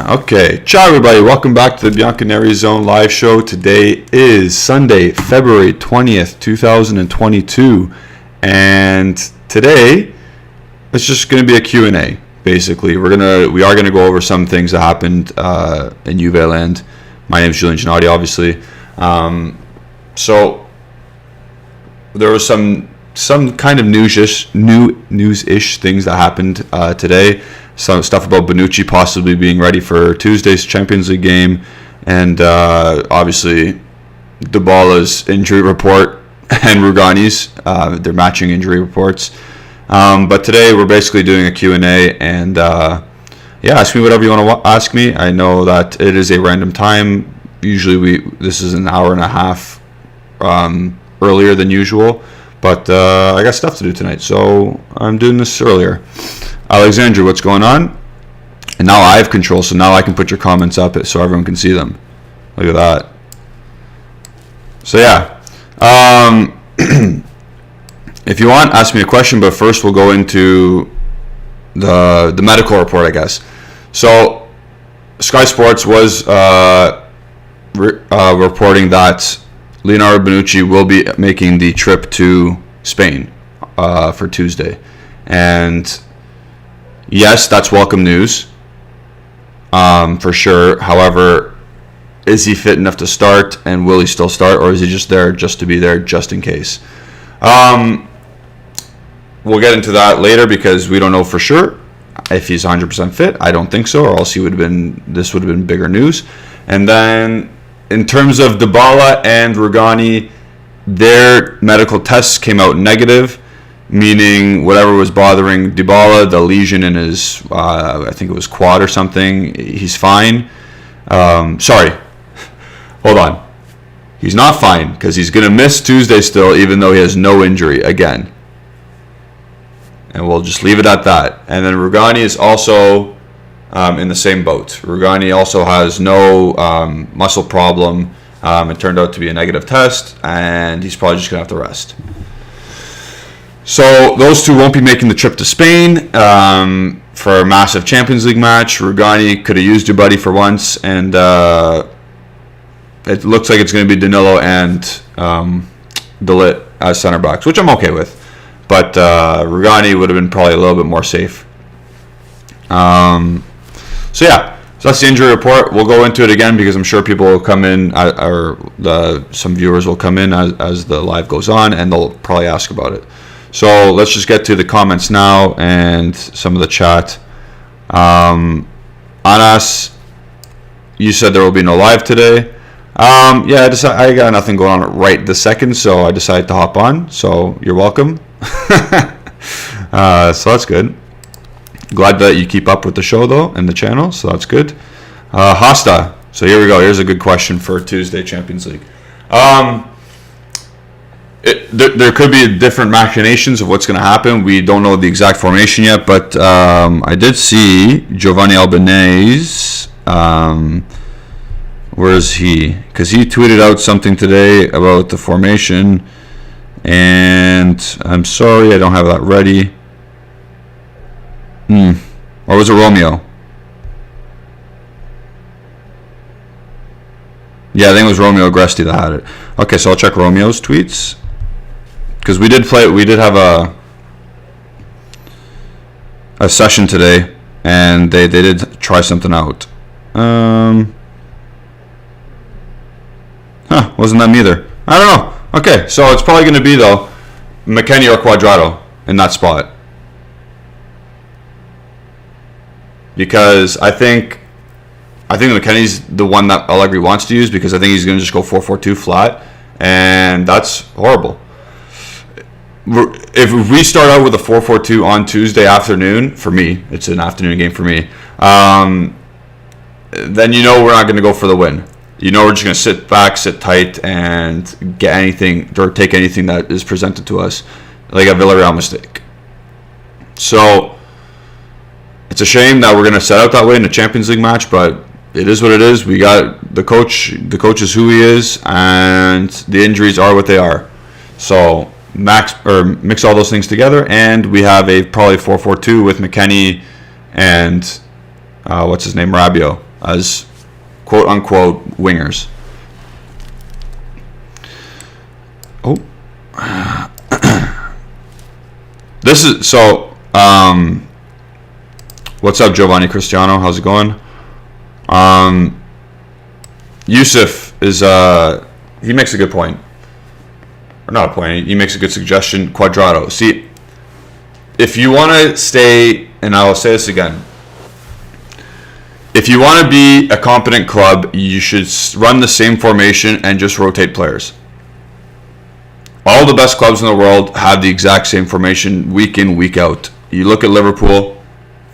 Okay, ciao everybody. Welcome back to the Bianconerizone live show. Today is Sunday, February 20th, 2022. And today, it's just going to be a Q&A, basically. We are going to go over some things that happened in Juve land. My name is Julian Gennady, obviously. So, there was some kind of news-ish things that happened today. Some stuff about Bonucci possibly being ready for Tuesday's Champions League game, and obviously Dybala's injury report and Rugani's, their matching injury reports. But today we're basically doing a Q&A, and ask me whatever you want to ask me. I know that it is a random time. Usually this is an hour and a half earlier than usual, but I got stuff to do tonight, so I'm doing this earlier. Alexandra, what's going on? And now I have control, so now I can put your comments up so everyone can see them. Look at that. So yeah, if you want, ask me a question, but first we'll go into the medical report, I guess. So Sky Sports was reporting that Leonardo Bonucci will be making the trip to Spain for Tuesday, and yes, that's welcome news, for sure. However, is he fit enough to start, and will he still start, or is he just there just to be there, just in case? We'll get into that later because we don't know for sure if he's 100% fit. I don't think so, or else this would have been bigger news. And then, in terms of Dybala and Rugani, their medical tests came out negative, meaning whatever was bothering Dybala, the lesion in his, I think it was quad or something, he's fine. Sorry, hold on. He's not fine because he's going to miss Tuesday still, even though he has no injury again. And we'll just leave it at that. And then Rugani is also in the same boat. Rugani also has no muscle problem. It turned out to be a negative test, and he's probably just going to have to rest. So those two won't be making the trip to Spain for a massive Champions League match. Rugani could have used your buddy for once, and it looks like it's going to be Danilo and De Ligt as center backs, which I'm okay with. But Rugani would have been probably a little bit more safe. So that's the injury report. We'll go into it again because I'm sure people will come in, some viewers will come in as the live goes on, and they'll probably ask about it. So let's just get to the comments now and some of the chat. Anas, you said there will be no live today. I got nothing going on right this second, so I decided to hop on. So you're welcome. So that's good. Glad that you keep up with the show, though, and the channel, so that's good. Hasta. So here we go. Here's a good question for Tuesday Champions League. There could be different machinations of what's going to happen. We don't know the exact formation yet, but I did see Giovanni Albanese. Where is he? Because he tweeted out something today about the formation, and I'm sorry I don't have that ready. Or was it Romeo? Yeah, I think it was Romeo Agresti that had it. Okay, so I'll check Romeo's tweets. Because we did have a session today, and they did try something out. Wasn't them either. I don't know. Okay, so it's probably going to be, though, McKennie or Cuadrado in that spot. Because I think McKennie's the one that Allegri wants to use, because I think he's going to just go 4-4-2 flat, and that's horrible. If we start out with a 4-4-2 on Tuesday afternoon, for me, it's an afternoon game for me, then we're not going to go for the win. We're just going to sit back, sit tight, and get anything or take anything that is presented to us, like a Villarreal mistake. So it's a shame that we're going to set out that way in a Champions League match, but it is what it is. We got the coach. The coach is who he is, and the injuries are what they are. So mix all those things together, and we have a probably 4-4-2 with McKennie and what's his name, Rabiot as quote-unquote wingers. Oh. This is, so, what's up, Giovanni Cristiano? How's it going? Yusuf is, he makes a good point. Or not a point, he makes a good suggestion. Cuadrado. See, if you want to stay, and I will say this again, if you want to be a competent club, you should run the same formation and just rotate players. All the best clubs in the world have the exact same formation week in, week out. You look at Liverpool,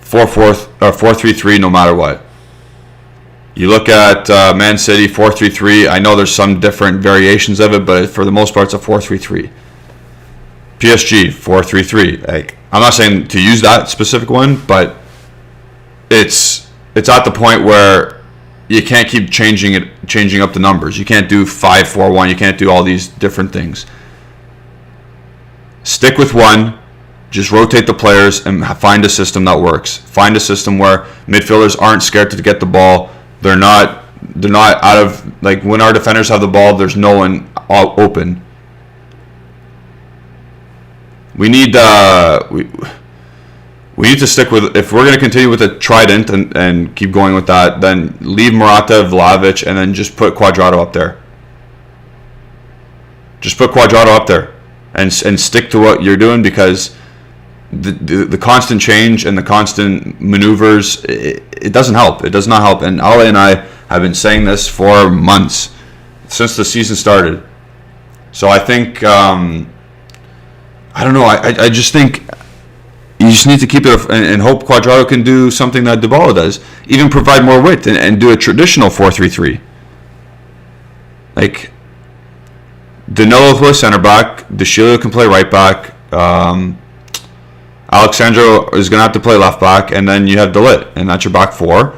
4-3-3 no matter what. You look at Man City, 4-3-3. I know there's some different variations of it, but for the most part, it's a 4-3-3. PSG, 4-3-3. Like, I'm not saying to use that specific one, but it's at the point where you can't keep changing up the numbers. You can't do 5-4-1. You can't do all these different things. Stick with one. Just rotate the players and find a system that works. Find a system where midfielders aren't scared to get the ball. They're not out of, like, when our defenders have the ball, there's no one open. We need we need to stick with, if we're going to continue with the trident and keep going with that, then leave Morata, Vlahovic, and then just put Cuadrado up there. Just put Cuadrado up there and stick to what you're doing, because the constant change and the constant maneuvers, it doesn't help. It does not help. And Ale and I have been saying this for months, since the season started. So I think, I don't know, I just think you just need to keep it and hope Cuadrado can do something that Dybala does. Even provide more width and do a traditional 4-3-3. Like, Danilo will play center back, De Chilio can play right back, Alexandro is going to have to play left back, and then you have De Ligt, and that's your back four.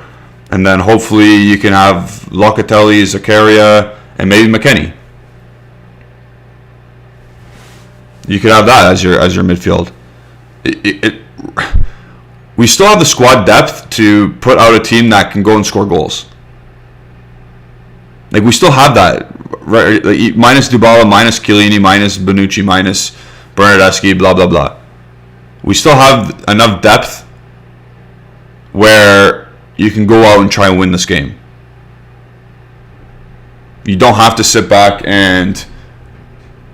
And then hopefully you can have Locatelli, Zakaria, and maybe McKennie. You could have that as your midfield. We still have the squad depth to put out a team that can go and score goals. Like, we still have that, right? Like, minus Dybala, minus Chiellini, minus Bonucci, minus Bernardeschi, blah blah blah. We still have enough depth where you can go out and try and win this game. You don't have to sit back and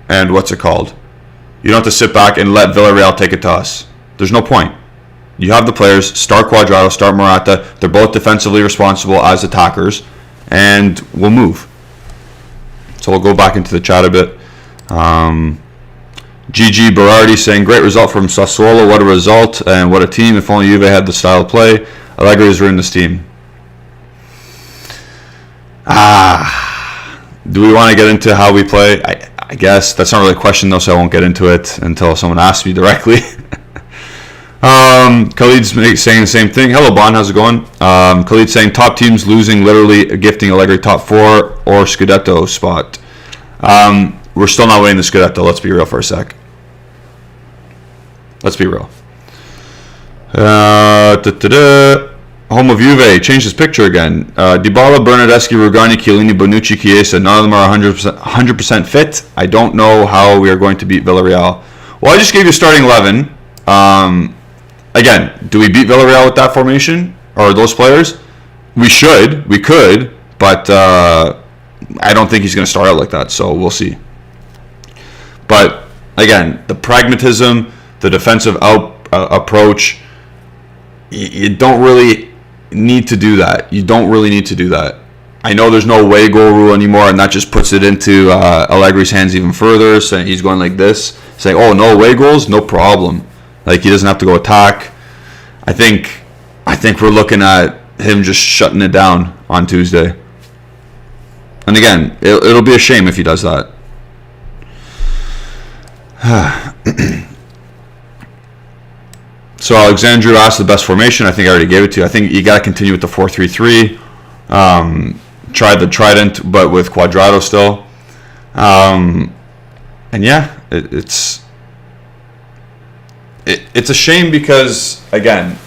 what's it called? You don't have to sit back and let Villarreal take it to us. There's no point. You have the players. Start Cuadrado, start Morata. They're both defensively responsible as attackers, and we'll move. So we'll go back into the chat a bit. GG Berardi saying, great result from Sassuolo. What a result and what a team. If only Juve had the style of play. Allegri has ruined this team. Do we want to get into how we play? I guess that's not really a question though, so I won't get into it until someone asks me directly. Khalid's saying the same thing. Hello, Bon. How's it going? Khalid saying top teams losing, literally gifting Allegri top 4 or Scudetto spot. We're still not winning the Scudetto. Let's be real for a sec. Let's be real. Home of Juve changed his picture again. Dybala, Bernardeschi, Rugani, Chiellini, Bonucci, Chiesa. None of them are 100% fit. I don't know how we are going to beat Villarreal. Well, I just gave you starting 11. Again, do we beat Villarreal with that formation or those players? We should. We could. But I don't think he's going to start out like that. So we'll see. But again, the pragmatism, the defensive approach, you don't really need to do that. You don't really need to do that. I know there's no away goal rule anymore, and that just puts it into Allegri's hands even further, saying he's going like this, saying, oh, no away goals, no problem. Like, he doesn't have to go attack. I think we're looking at him just shutting it down on Tuesday. And again, it'll be a shame if he does that. So Alexandru asked the best formation. I think I already gave it to you. I think you got to continue with the 4-3-3. Try the trident, but with Cuadrado still. And yeah, it's a shame because, again,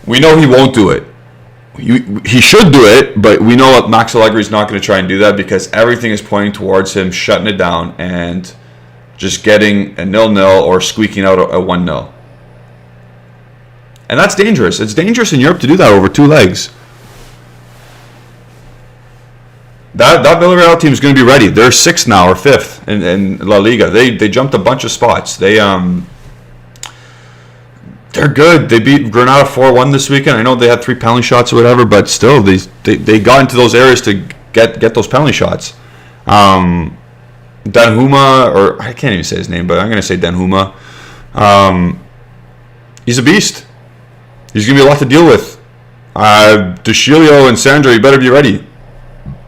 we know he won't do it. he should do it, but we know that Max Allegri is not going to try and do that because everything is pointing towards him shutting it down and just getting a 0-0 or squeaking out a 1-0. And that's dangerous. It's dangerous in Europe to do that over 2 legs. That Villarreal team is going to be ready. They're 6th now or 5th in La Liga. They jumped a bunch of spots. They're good. They beat Granada 4-1 this weekend. I know they had 3 penalty shots or whatever, but still they got into those areas to get those penalty shots. Danjuma, or I can't even say his name, but I'm going to say Danjuma. He's a beast. He's going to be a lot to deal with. DeScilio and Sandro, you better be ready.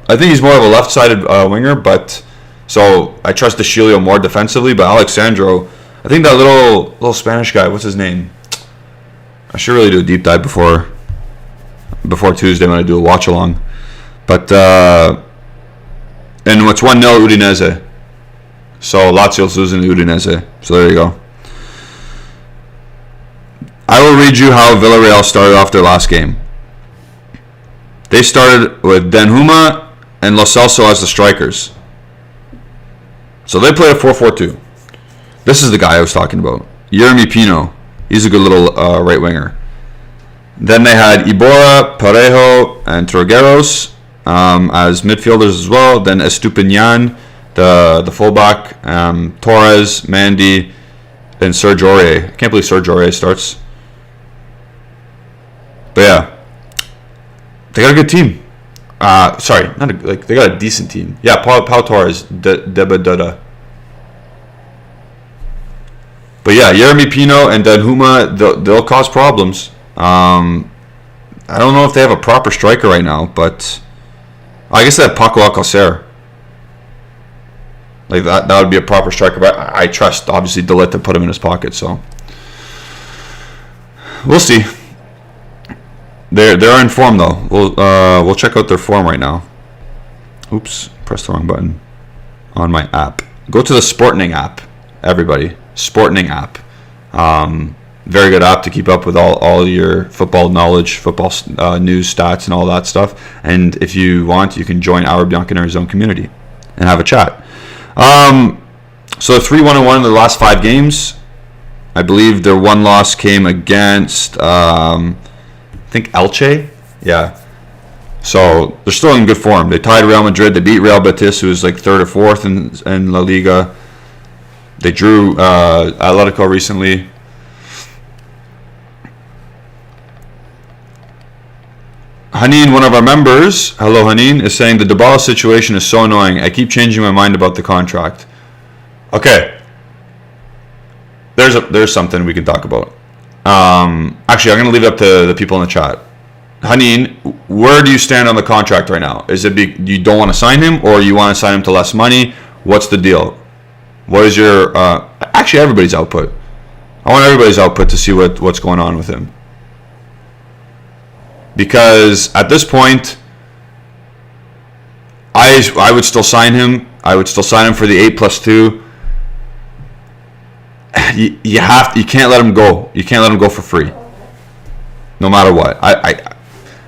I think he's more of a left-sided winger, but so I trust DeScilio more defensively. But Alexandro, I think that little Spanish guy, what's his name? I should really do a deep dive before Tuesday when I do a watch along. But and it's 1-0 Udinese. So Lazio's losing to Udinese. So there you go. I will read you how Villarreal started off their last game. They started with Danjuma and Lo Celso as the strikers. So they played a 4-4-2. This is the guy I was talking about. Yeremy Pino. He's a good little right winger. Then they had Iborra, Parejo, and Trogueros as midfielders as well. Then Estupiñán, the fullback, Torres, Mandy, and Serge Aurier. I can't believe Serge Aurier starts. But yeah, they got a good team. They got a decent team. Yeah, Pau Torres, Debadada. But yeah, Yeremy Pino and Danjuma, they'll cause problems. I don't know if they have a proper striker right now, but I guess they have Paco Alcacer. Like that would be a proper striker. But I trust, obviously, Delit to put him in his pocket. So we'll see. They're in form though. We'll check out their form right now. Oops, pressed the wrong button on my app. Go to the Sportening app, everybody. Sportening app. Very good app to keep up with all your football knowledge, football news, stats, and all that stuff. And if you want, you can join our Bianconeri community and have a chat. So 3-1-1 in the last 5 games. I believe their one loss came against I think Elche. Yeah. So they're still in good form. They tied Real Madrid. They beat Real Betis, who was like 3rd or 4th in La Liga. They drew Atletico recently. Hanin, one of our members, hello Hanin, is saying the Dybala situation is so annoying. I keep changing my mind about the contract. Okay. There's something we can talk about. Actually, I'm going to leave it up to the people in the chat. Hanin, where do you stand on the contract right now? Is it you don't want to sign him, or you want to sign him to less money? What's the deal? What is your actually everybody's output? I want everybody's output to see what's going on with him. Because at this point, I would still sign him. I would still sign him for the 8+2. You can't let him go. You can't let him go for free. No matter what.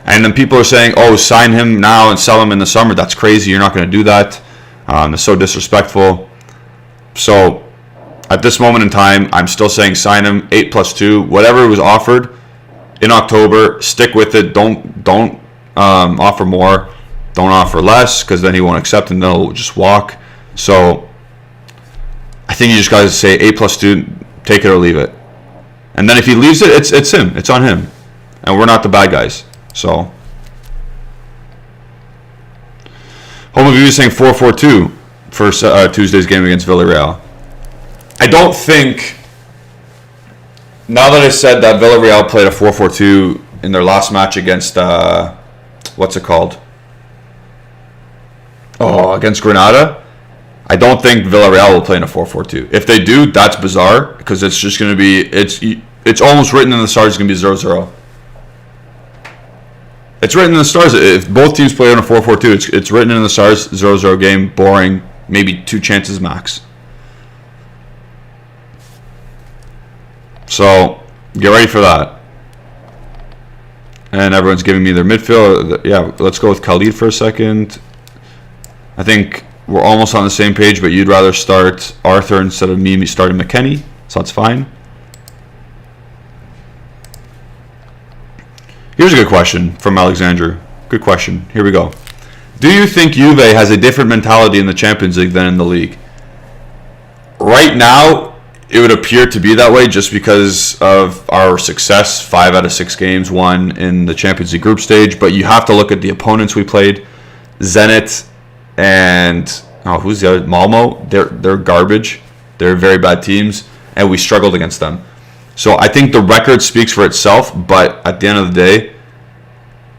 And then people are saying, "Oh, sign him now and sell him in the summer." That's crazy. You're not going to do that. It's so disrespectful. So, at this moment in time, I'm still saying sign him 8+2, whatever was offered in October. Stick with it. Don't offer more. Don't offer less, because then he won't accept and they'll just walk. So, I think you just got to say 8+2, take it or leave it. And then if he leaves it, it's him. It's on him. And we're not the bad guys. So, Home of You is saying 4-4-2 for Tuesday's game against Villarreal. I don't think, now that I said that Villarreal played a 4-4-2 in their last match against, what's it called? Against Granada, I don't think Villarreal will play in a 4-4-2. If they do, that's bizarre, because it's just going to be, it's almost written in the stars it's going to be 0-0. It's written in the stars. If both teams play on a 4-4-2, it's written in the stars, 0-0 game, boring, maybe 2 chances max. So, get ready for that. And everyone's giving me their midfield. Yeah, let's go with Khalid for a second. I think we're almost on the same page, but you'd rather start Arthur instead of me starting McKennie, so that's fine. Here's a good question from Alexander. Good question. Here we go. Do you think Juve has a different mentality in the Champions League than in the league? Right now, it would appear to be that way just because of our success. 5 out of 6 games won in the Champions League group stage, but you have to look at the opponents we played. Zenit and who's the other? Malmo. They're garbage. They're very bad teams, and we struggled against them. So I think the record speaks for itself, but at the end of the day,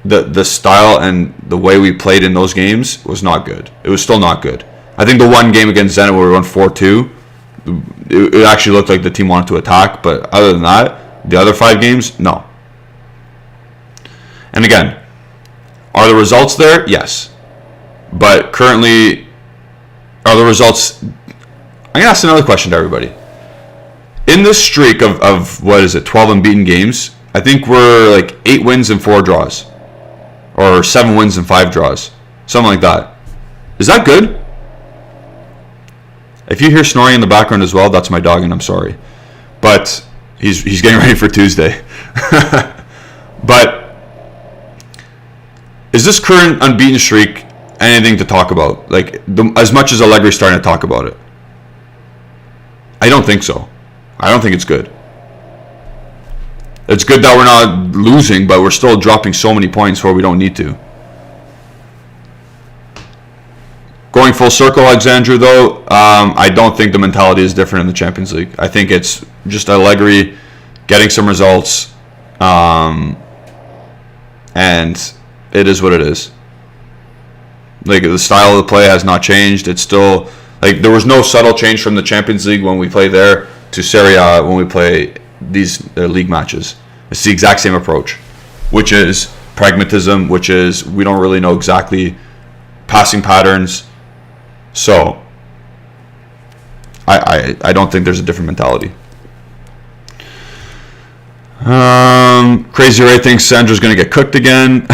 the style and the way we played in those games was not good. It was still not good. I think the one game against Zenit where we won 4-2, it actually looked like the team wanted to attack, but other than that, the other 5 games, no. And again, are the results there? Yes. But currently, are the results... I'm going to ask another question to everybody. In this streak of what is it, 12 unbeaten games, I think we're like 8 wins and 4 draws. Or 7 wins and 5 draws. Something like that. Is that good? If you hear snoring in the background as well, that's my dog, and I'm sorry. But he's getting ready for Tuesday. But is this current unbeaten streak anything to talk about? Like, as much as Allegri's starting to talk about it? I don't think so. I don't think it's good. It's good that we're not losing, but we're still dropping so many points where we don't need to. Going full circle, Alexandru, though, I don't think the mentality is different in the Champions League. I think it's just Allegri getting some results, and it is what it is. Like, the style of the play has not changed. It's still, like, there was no subtle change from the Champions League when we play there to Serie A when we play these league matches. It's the exact same approach, which is pragmatism, which is we don't really know exactly passing patterns. So I don't think there's a different mentality. Crazy Ray thinks Sandra's going to get cooked again.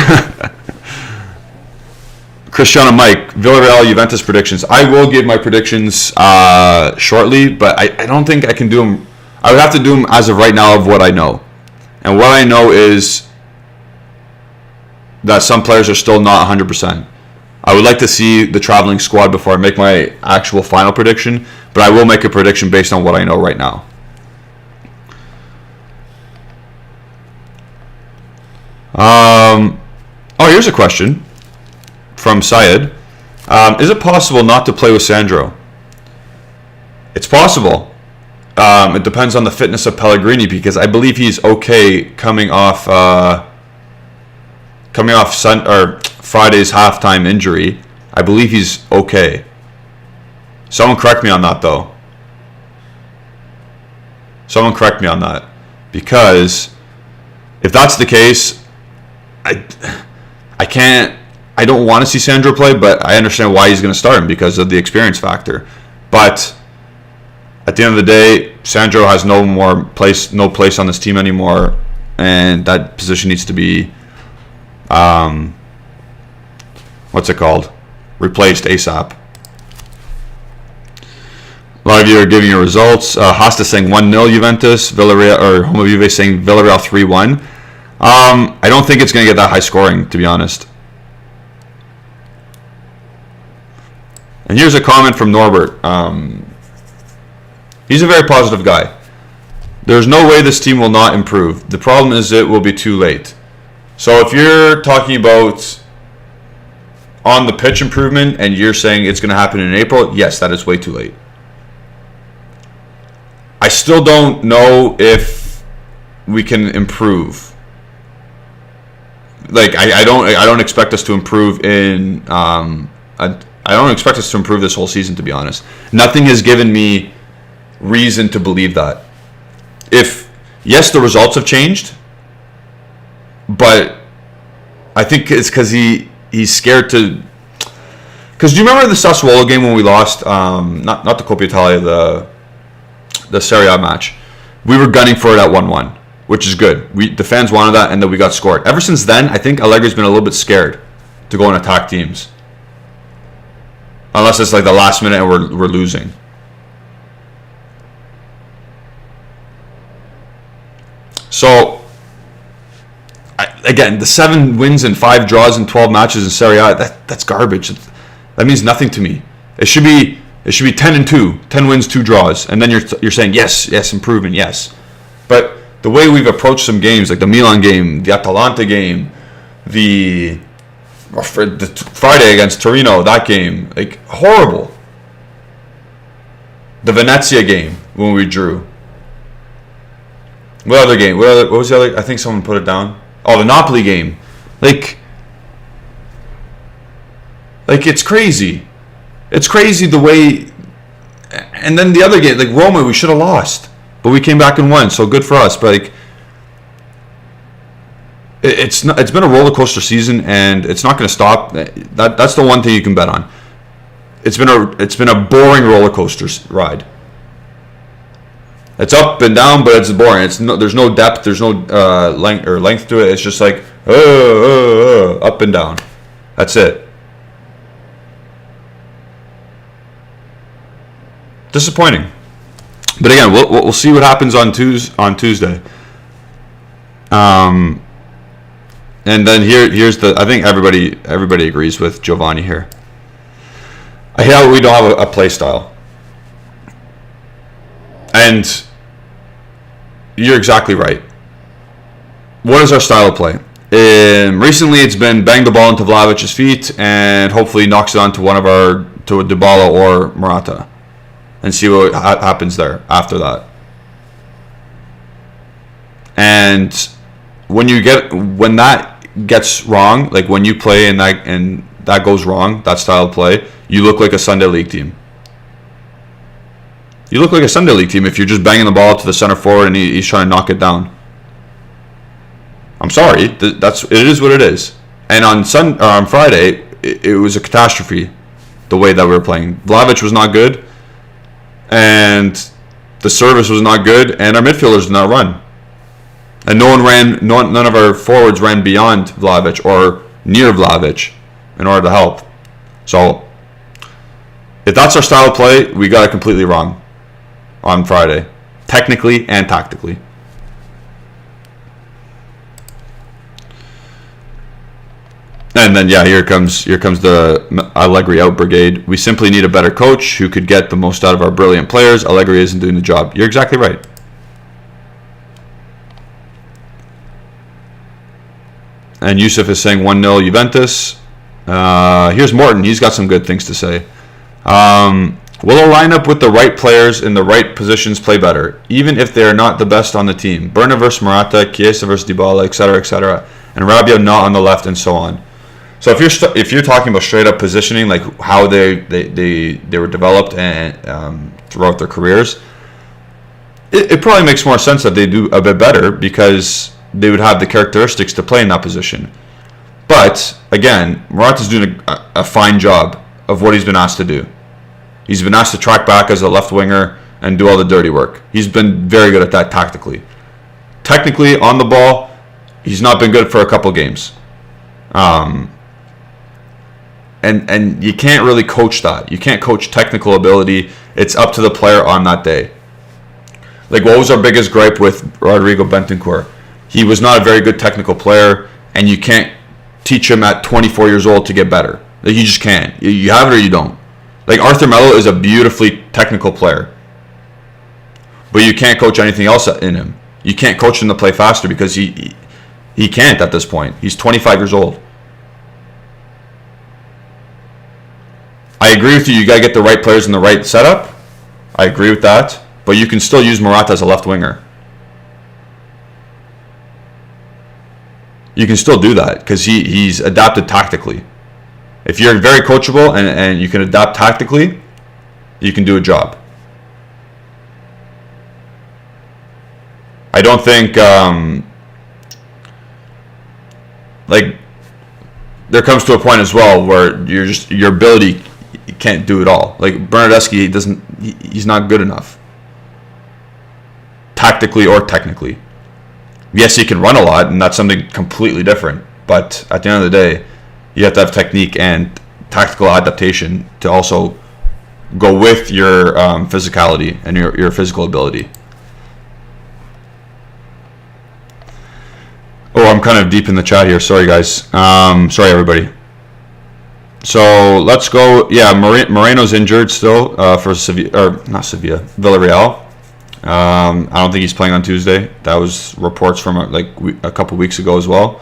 Cristiano Mike, Villarreal, Juventus predictions. I will give my predictions shortly, but I don't think I can do them. I would have to do them as of right now of what I know. And what I know is that some players are still not 100%. I would like to see the traveling squad before I make my actual final prediction, but I will make a prediction based on what I know right now. Here's a question from Syed. Is it possible not to play with Sandro? It's possible. It depends on the fitness of Pellegrini, because I believe he's okay coming off Friday's halftime injury. I believe he's okay. Someone correct me on that, though. Someone correct me on that, because if that's the case, I don't want to see Sandro play, but I understand why he's going to start him because of the experience factor. But at the end of the day, Sandro has no place on this team anymore, and that position needs to be replaced ASAP. A lot of you are giving your results. Hasta saying 1-0 Juventus, Villareal, or Home of Juve saying Villarreal 3-1. I don't think it's going to get that high scoring, to be honest. And here's a comment from Norbert. He's a very positive guy. There's no way this team will not improve. The problem is it will be too late. So if you're talking about on the pitch improvement and you're saying it's going to happen in April, yes, that is way too late. I still don't know if we can improve. Like I don't expect us to improve in I don't expect us to improve this whole season, to be honest. Nothing has given me reason to believe that. Yes, the results have changed, but I think it's because he's scared to. Because do you remember the Sassuolo game when we lost? Not the Coppa Italia, the Serie A match. We were gunning for it at 1-1. which is good. The fans wanted that, and then we got scored. Ever since then, I think Allegri's been a little bit scared to go and attack teams. Unless it's like the last minute and we're losing. So, again, the 7 wins and 5 draws in 12 matches in Serie A, that's garbage. That means nothing to me. It should be 10-2, 10 wins, 2 draws, and then you're saying yes, improvement, yes. But the way we've approached some games, like the Milan game, the Atalanta game, the Friday against Torino, that game, like horrible. The Venezia game when we drew. What other game? What was the other? I think someone put it down. Oh, the Napoli game. Like it's crazy. It's crazy the way. And then the other game, like Roma, we should have lost, but we came back and won. So good for us. But like, it's been a roller coaster season, and it's not going to stop. That's the one thing you can bet on. It's been a boring roller coaster ride. It's up and down, but it's boring. There's no depth. There's no length to it. It's just like up and down. That's it. Disappointing. But again, we'll see what happens on Tuesday. And then here's the. I think everybody agrees with Giovanni here. I hate how we don't have a play style. And you're exactly right. What is our style of play? Recently, it's been bang the ball into Vlahovic's feet and hopefully knocks it onto to a Dybala or Morata, and see what happens there after that. And when that gets wrong, like when you play and that goes wrong, that style of play, you look like a Sunday League team. You look like a Sunday League team if you're just banging the ball to the center forward and he's trying to knock it down. I'm sorry, it is what it is. And on Friday, it was a catastrophe, the way that we were playing. Vlahovic was not good, and the service was not good, and our midfielders did not run. And none of our forwards ran beyond Vlahovic or near Vlahovic in order to help. So, if that's our style of play, we got it completely wrong on Friday, technically and tactically. And then here comes the Allegri out brigade. We simply need a better coach who could get the most out of our brilliant players. Allegri isn't doing the job. You're exactly right. And Yusuf is saying 1-0 Juventus. Here's Morton. He's got some good things to say. Will a lineup with the right players in the right positions play better, even if they are not the best on the team? Berna versus Morata, Chiesa versus Dybala, etc., and Rabiot not on the left, and so on. So if you're talking about straight up positioning, like how they were developed and throughout their careers, it probably makes more sense that they do a bit better because they would have the characteristics to play in that position. But again, Morata's doing a fine job of what he's been asked to do. He's been asked to track back as a left winger and do all the dirty work. He's been very good at that tactically. Technically, on the ball, he's not been good for a couple games. And you can't really coach that. You can't coach technical ability. It's up to the player on that day. Like, what was our biggest gripe with Rodrigo Bentancur? He was not a very good technical player, and you can't teach him at 24 years old to get better. Like, you just can't. You have it or you don't. Like, Arthur Melo is a beautifully technical player, but you can't coach anything else in him. You can't coach him to play faster because he can't at this point. He's 25 years old. I agree with you. You got to get the right players in the right setup. I agree with that. But you can still use Morata as a left winger. You can still do that because he's adapted tactically. If you're very coachable and you can adapt tactically, you can do a job. I don't think there comes to a point as well where your ability can't do it all. Like Bernardeschi he's not good enough tactically or technically. Yes, he can run a lot, and that's something completely different. But at the end of the day, you have to have technique and tactical adaptation to also go with your physicality and your physical ability. Oh, I'm kind of deep in the chat here. Sorry, guys. Sorry, everybody. So let's go. Yeah, Moreno's injured still for Villarreal. I don't think he's playing on Tuesday. That was reports from a couple weeks ago as well.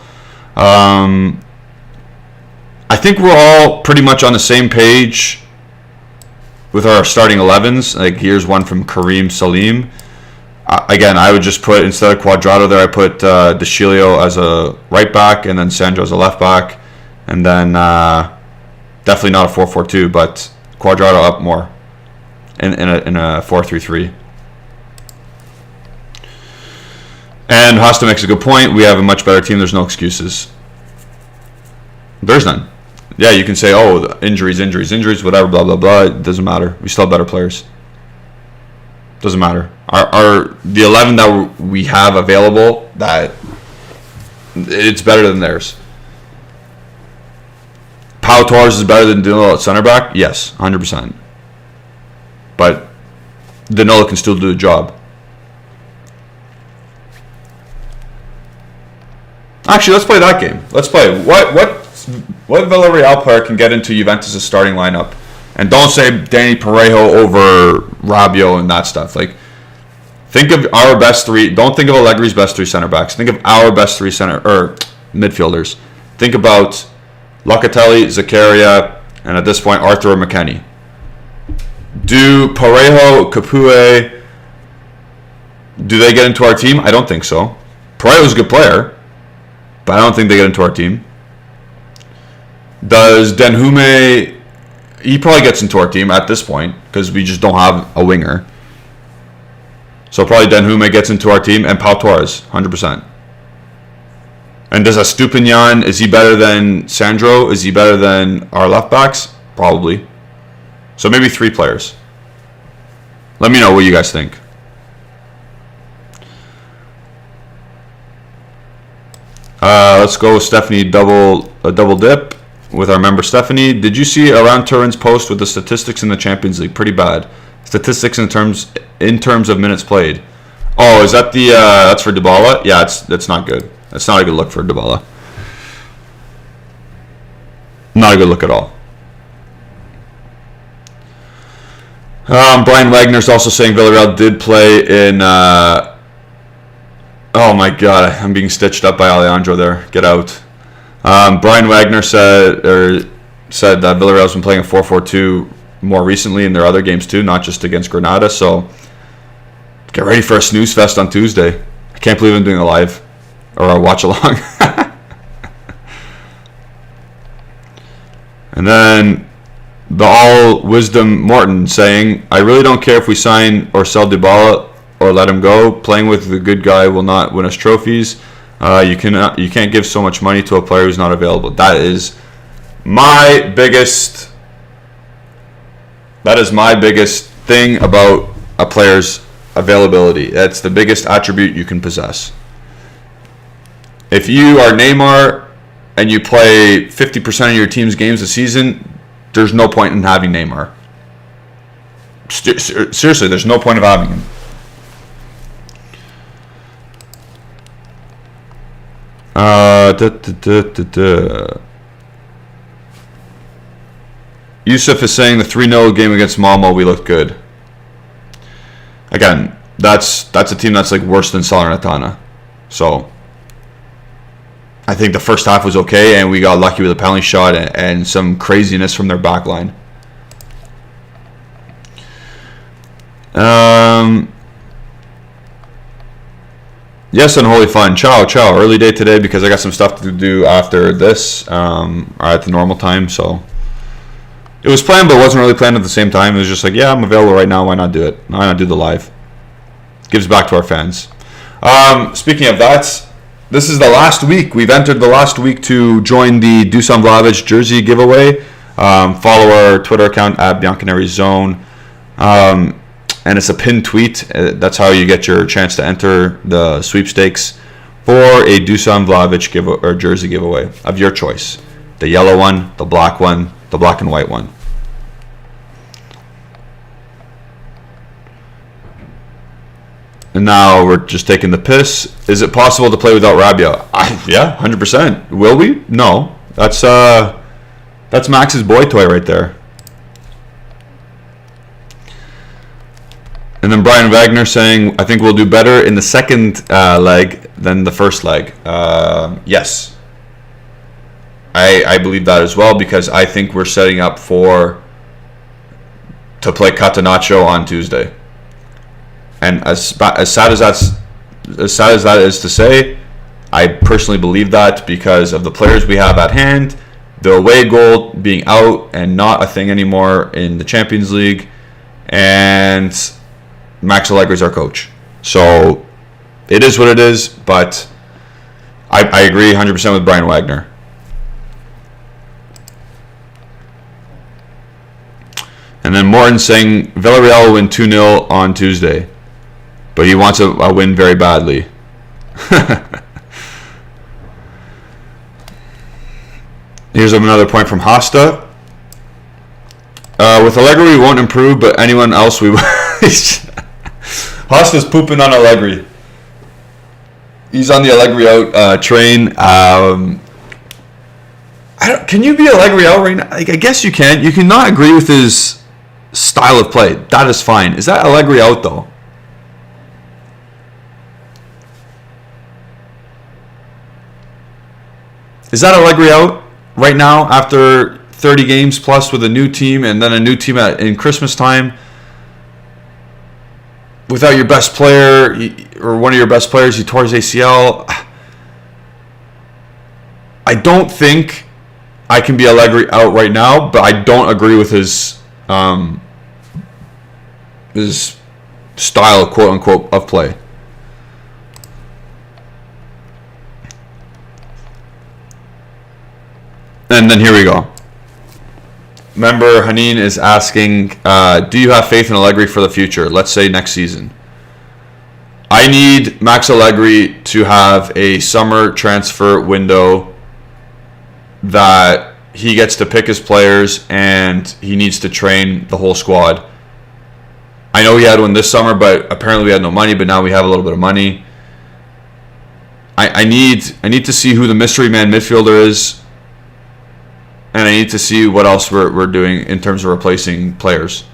I think we're all pretty much on the same page with our starting 11s. Like, here's one from Kareem Salim. Again, I would just put, instead of Cuadrado there, I put De Chilio as a right back and then Sandro as a left back. And then definitely not a 4-4-2, but Cuadrado up more in a 4-3-3. And Hosta makes a good point. We have a much better team. There's no excuses. There's none. Yeah, you can say, oh, injuries, whatever, blah, blah, blah. It doesn't matter. We still have better players. Doesn't matter. The 11 that we have available, that it's better than theirs. Pau Torres is better than Danilo at center back? Yes, 100%. But Danilo can still do the job. Actually, let's play that game. Let's play. What Villarreal player can get into Juventus' starting lineup? And don't say Danny Parejo over Rabiot and that stuff. Like, think of our best three. Don't think of Allegri's best three center backs. Think of our best three midfielders. Think about Locatelli, Zakaria, and at this point, Arthur or McKennie. Do Parejo, Capoue, do they get into our team? I don't think so. Parejo's a good player, but I don't think they get into our team. Does Denhume... He probably gets into our team at this point because we just don't have a winger. So probably Denhume gets into our team and Pau Torres, 100%. And does Estupinian, is he better than Sandro? Is he better than our left backs? Probably. So maybe 3 players. Let me know what you guys think. Let's go Stephanie double dip with our member Stephanie. Did you see Aran Turin's post with the statistics in the Champions League? Pretty bad. Statistics in terms of minutes played. Oh, is that the that's for Dybala? Yeah, that's not good. That's not a good look for Dybala. Not a good look at all. Brian Wagner's also saying Villarreal did play in... oh my god, I'm being stitched up by Alejandro there. Get out. Brian Wagner said that Villarreal's been playing a 4-4-2 more recently in their other games too, not just against Granada. So get ready for a snooze fest on Tuesday. I can't believe I'm doing a live or a watch along. And then the All Wisdom Morton saying, I really don't care if we sign or sell Dybala or let him go. Playing with the good guy will not win us trophies. You can't give so much money to a player who's not available. That is my biggest thing about a player's availability. That's the biggest attribute you can possess. If you are Neymar and you play 50% of your team's games a season, there's no point in having Neymar. Seriously, there's no point of having him. Yusuf is saying the 3-0 game against Malmo, we looked good. Again, that's a team that's like worse than Salernitana. So I think the first half was okay, and we got lucky with a penalty shot and some craziness from their back line. Yes, unholy fun. Ciao. Early day today because I got some stuff to do after this at the normal time. So it was planned, but it wasn't really planned at the same time. It was just like, yeah, I'm available right now. Why not do it? Why not do the live? Gives back to our fans. Speaking of that, this is the last week. We've entered the last week to join the Dusan Vlahovic jersey giveaway. Follow our Twitter account at bianconerizone. And it's a pinned tweet. That's how you get your chance to enter the sweepstakes or a Dusan Vlahovic or jersey giveaway of your choice. The yellow one, the black and white one. And now we're just taking the piss. Is it possible to play without Rabiot? Yeah, 100%. Will we? No. That's Max's boy toy right there. And then Brian Wagner saying, I think we'll do better in the second leg than the first leg. Yes. I believe that as well, because I think we're setting up to play Catenaccio on Tuesday. And as sad as that is to say, I personally believe that because of the players we have at hand, the away goal being out and not a thing anymore in the Champions League, and Max Allegri is our coach. So it is what it is, but I agree 100% with Brian Wagner. And then Morton saying Villarreal will win 2-0 on Tuesday, but he wants a win very badly. Here's another point from Hosta. With Allegri, we won't improve, but anyone else we will. Hosta's pooping on Allegri. He's on the Allegri out train. Can you be Allegri out right now? I guess you can. You cannot agree with his style of play. That is fine. Is that Allegri out, though? Is that Allegri out right now after 30 games plus with a new team and then a new team in Christmas time? Without your best player or one of your best players, he tore his ACL. I don't think I can be Allegri out right now, but I don't agree with his style, quote unquote, of play. And then here we go. Member Hanin is asking, do you have faith in Allegri for the future? Let's say next season. I need Max Allegri to have a summer transfer window that he gets to pick his players and he needs to train the whole squad. I know he had one this summer, but apparently we had no money, but now we have a little bit of money. I need to see who the mystery man midfielder is. And I need to see what else we're doing in terms of replacing players.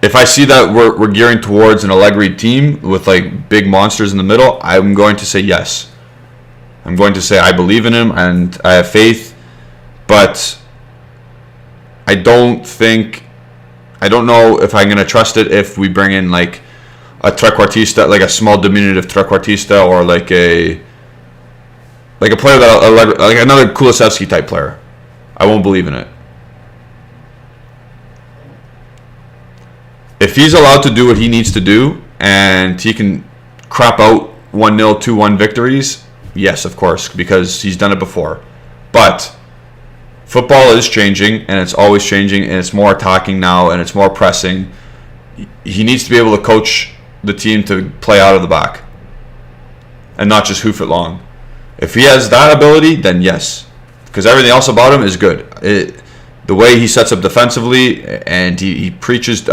If I see that we're gearing towards an Allegri team with like big monsters in the middle, I'm going to say yes. I'm going to say I believe in him and I have faith. But I don't know if I'm going to trust it if we bring in like a trequartista, like a small diminutive trequartista, or like a player that like another Kulusevski type player. I won't believe in it. If he's allowed to do what he needs to do and he can crap out 1-0, 2-1 victories, yes, of course, because he's done it before. But football is changing, and it's always changing, and it's more attacking now, and it's more pressing. He needs to be able to coach the team to play out of the back and not just hoof it long. If he has that ability, then yes, because everything else about him is good. The way he sets up defensively and he preaches,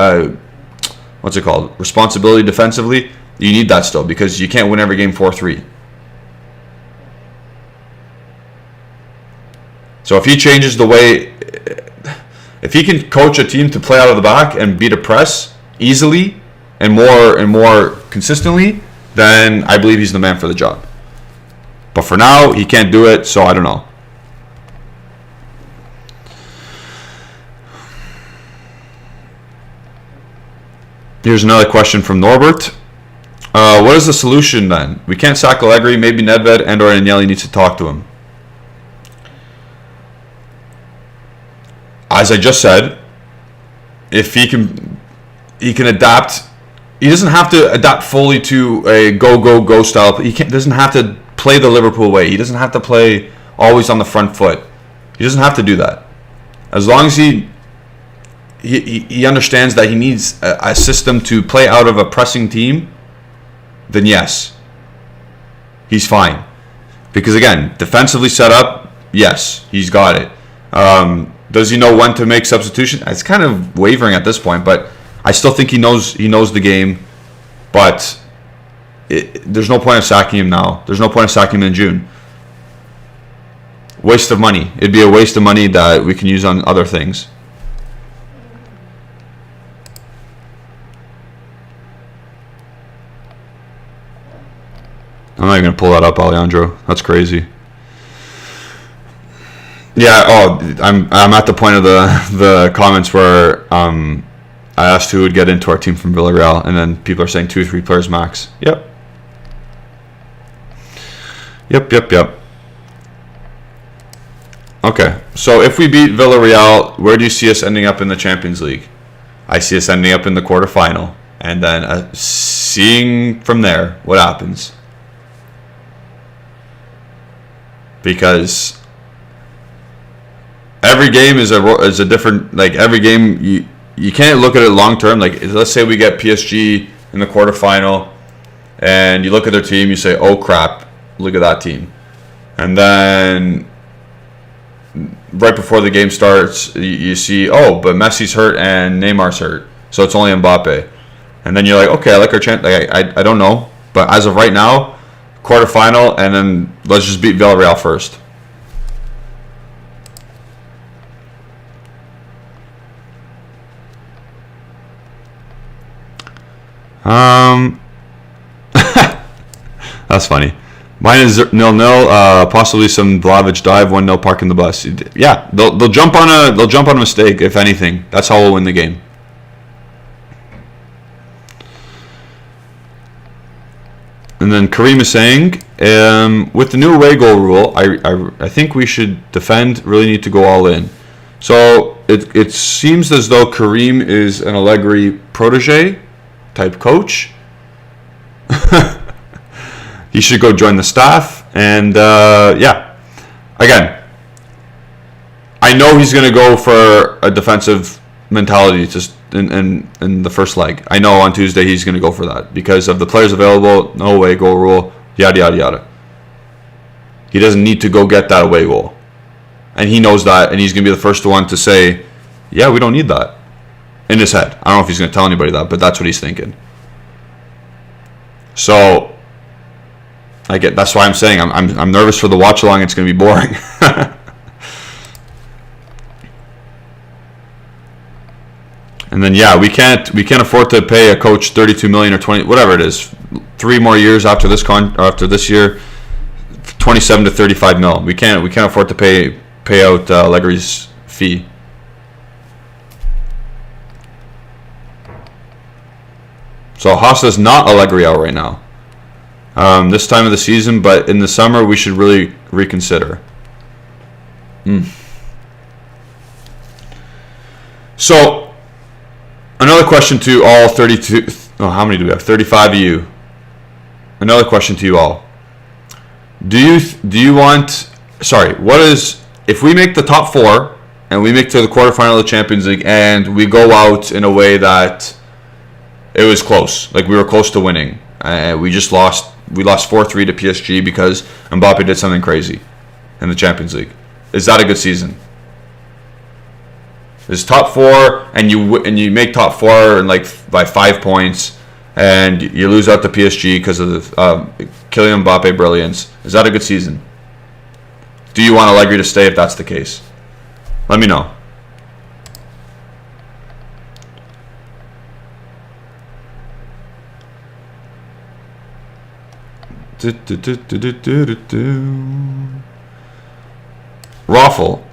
responsibility defensively, you need that still because you can't win every game 4-3. So if he changes the way, if he can coach a team to play out of the back and beat a press easily and more consistently, then I believe he's the man for the job. But for now, he can't do it, so I don't know. Here's another question from Norbert. What is the solution then? We can't sack Allegri. Maybe Nedved and or Agnelli needs to talk to him. As I just said, if he can adapt. He doesn't have to adapt fully to a go style. He doesn't have to play the Liverpool way. He doesn't have to play always on the front foot. He doesn't have to do that. As long as he understands that he needs a system to play out of a pressing team, then yes. he's fine. Because again, defensively set up, yes, he's got it. Does he know when to make substitution? It's kind of wavering at this point, but I still think he knows the game. But there's no point of sacking him now. There's no point of sacking him in June. Waste of money. It'd be a waste of money that we can use on other things. I'm not even gonna pull that up, Alejandro. That's crazy. Yeah. Oh, I'm at the point of the comments where I asked who would get into our team from Villarreal, and then people are saying 2 or 3 players max. Yep. Okay, so if we beat Villarreal, where do you see us ending up in the Champions League? I see us ending up in the quarterfinal, and then seeing from there what happens. Because every game is a different, like every game you can't look at it long term. Like let's say we get PSG in the quarterfinal, and you look at their team, you say, "Oh crap, look at that team," and then right before the game starts, you see, "Oh, but Messi's hurt and Neymar's hurt, so it's only Mbappe," and then you're like, "Okay, I like our chance." Like I don't know, but as of right now, quarterfinal, and then let's just beat Villarreal first. That's funny. Mine is 0-0. Possibly some Vlahovic dive, 1-0 parking the bus. Yeah, they'll jump on a mistake if anything. That's how we'll win the game. And then Kareem is saying, with the new away goal rule, I think we should defend. Really need to go all in. So it seems as though Kareem is an Allegri protege type coach. He should go join the staff, and yeah. Again, I know he's going to go for a defensive mentality just in the first leg. I know on Tuesday he's going to go for that because of the players available, no away goal rule, yada yada yada. He doesn't need to go get that away goal, and he knows that, and he's going to be the first one to say, "Yeah, we don't need that." In his head, I don't know if he's going to tell anybody that, but that's what he's thinking. So that's why I'm saying I'm nervous for the watch along. It's going to be boring. And then yeah, we can't afford to pay a coach 32 million or 20, whatever it is, 3 more years after this year, 27 to 35 mil. We can't afford to pay out Allegri's fee. So Hasa's not Allegri out right now. This time of the season, but in the summer we should really reconsider. So another question to all 32. Oh, how many do we have? 35 of you. Another question to you all. Do you want? Sorry, what is if we make the top 4 and we make to the quarterfinal of the Champions League and we go out in a way that it was close, like we were close to winning, we just lost. We lost 4-3 to PSG because Mbappe did something crazy in the Champions League. Is that a good season? Is top 4 and you make top 4 and like by 5 points and you lose out to PSG because of the Kylian Mbappe brilliance? Is that a good season? Do you want Allegri to stay if that's the case? Let me know. Raffle.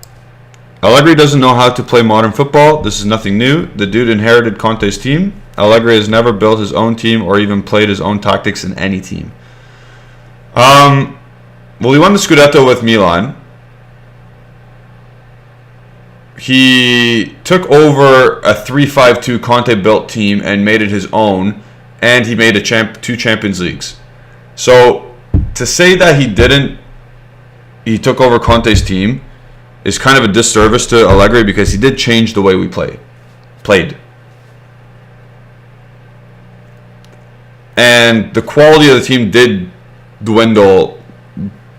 Allegri doesn't know how to play modern football. This is nothing new. The dude inherited Conte's team. Allegri has never built his own team or even played his own tactics in any team. Well, he won the Scudetto with Milan. He took over a 3-5-2 Conte-built team and made it his own, and he made 2 Champions Leagues. So to say that he took over Conte's team is kind of a disservice to Allegri because he did change the way we played. And the quality of the team did dwindle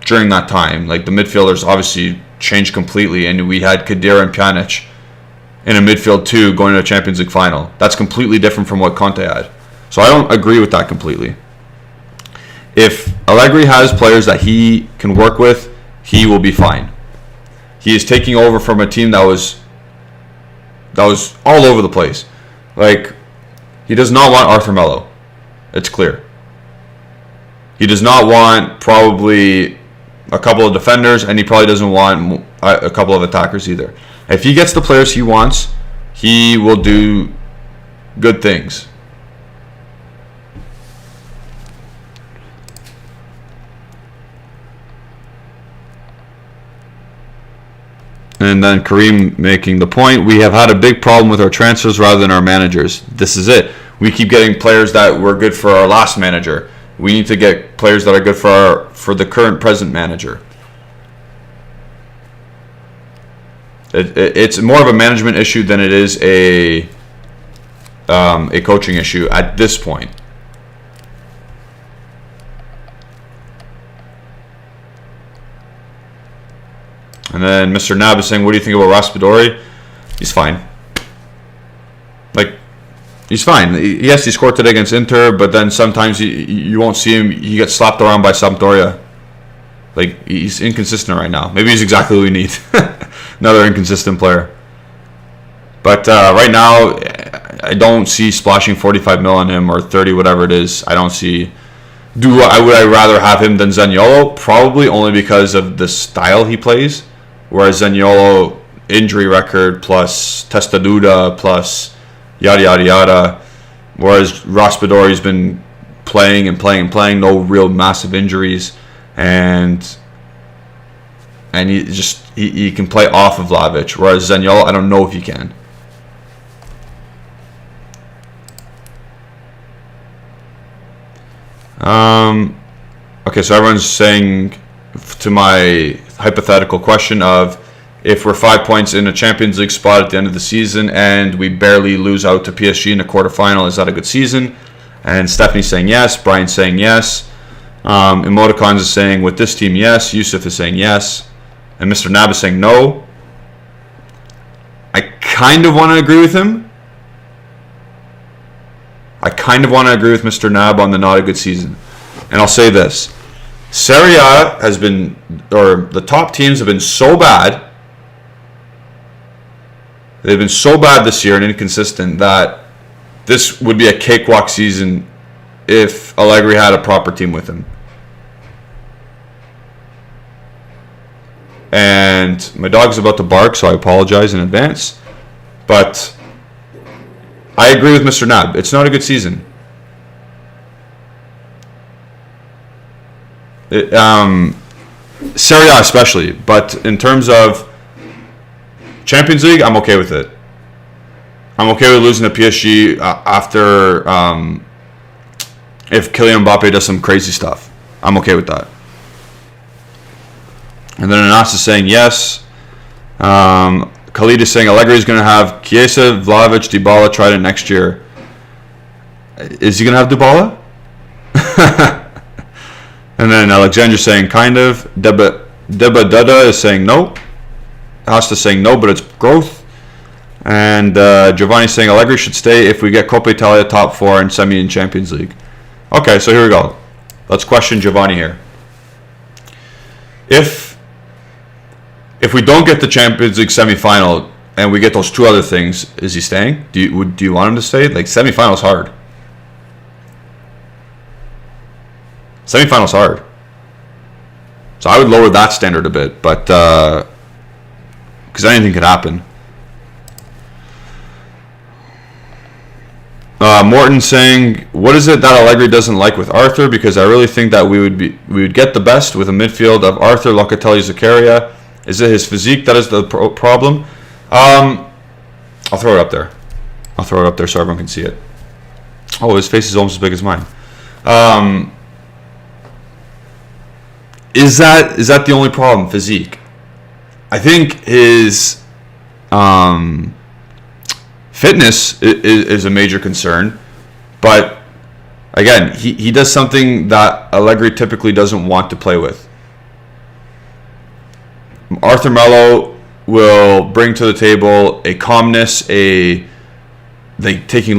during that time. Like the midfielders obviously changed completely, and we had Khedira and Pjanic in a midfield too going to a Champions League final. That's completely different from what Conte had. So I don't agree with that completely. If Allegri has players that he can work with, he will be fine. He is taking over from a team that was all over the place. Like, he does not want Arthur Melo. It's clear. He does not want probably a couple of defenders, and he probably doesn't want a couple of attackers either. If he gets the players he wants, he will do good things. And then Kareem making the point, we have had a big problem with our transfers rather than our managers. This is it. We keep getting players that were good for our last manager. We need to get players that are good for the current present manager. It's more of a management issue than it is a coaching issue at this point. And then Mr. Nab is saying, what do you think about Raspadori? He's fine. Like, he's fine. Yes, he scored today against Inter, but then sometimes you won't see him. He gets slapped around by Sampdoria. Like, he's inconsistent right now. Maybe he's exactly what we need. Another inconsistent player. But right now, I don't see splashing 45 mil on him or 30, whatever it is. I don't see... Would I rather have him than Zaniolo? Probably only because of the style he plays. Whereas Zaniolo, injury record plus Testaduda plus yada yada yada. Whereas Raspadori's been playing and playing and playing, no real massive injuries, and he can play off of Vlahovic. Whereas Zaniolo, I don't know if he can. Okay, so everyone's saying to my hypothetical question of if we're 5 points in a Champions League spot at the end of the season and we barely lose out to PSG in a quarterfinal, is that a good season? And Stephanie's saying yes, Brian's saying yes, Emoticons is saying with this team yes, Yusuf is saying yes, and Mr. Nab is saying no. I kind of want to agree with him. I kind of want to agree with Mr. Nab on the not a good season. And I'll say this. Serie A has been, or the top teams have been so bad. They've been so bad this year and inconsistent that this would be a cakewalk season if Allegri had a proper team with him. And my dog's about to bark, so I apologize in advance. But I agree with Mr. Nab. It's not a good season. Serie A especially, but in terms of Champions League, I'm okay with it. I'm okay with losing to PSG after if Kylian Mbappe does some crazy stuff. I'm okay with that. And then Anas is saying yes. Khalid is saying Allegri is going to have Chiesa, Vlahovic, Dybala tried it next year. Is he going to have Dybala? And then Alexander saying kind of. Deba Dada is saying no. Asta saying no, but it's growth. And Giovanni saying Allegri should stay if we get Coppa Italia top 4 and semi in Champions League. Okay, so here we go. Let's question Giovanni here. If we don't get the Champions League semi-final and we get those two other things, is he staying? Do you want him to stay? Like, semi-final's hard. Semi-final's hard. So I would lower that standard a bit, but because anything could happen. Morton saying, what is it that Allegri doesn't like with Arthur? Because I really think that we would get the best with a midfield of Arthur, Locatelli, Zakaria. Is it his physique that is the problem? I'll throw it up there. I'll throw it up there so everyone can see it. Oh, his face is almost as big as mine. Is that the only problem? Physique. I think his fitness is a major concern, but Again, he does something that Allegri typically doesn't want to play with. Arthur Melo will bring to the table a calmness, taking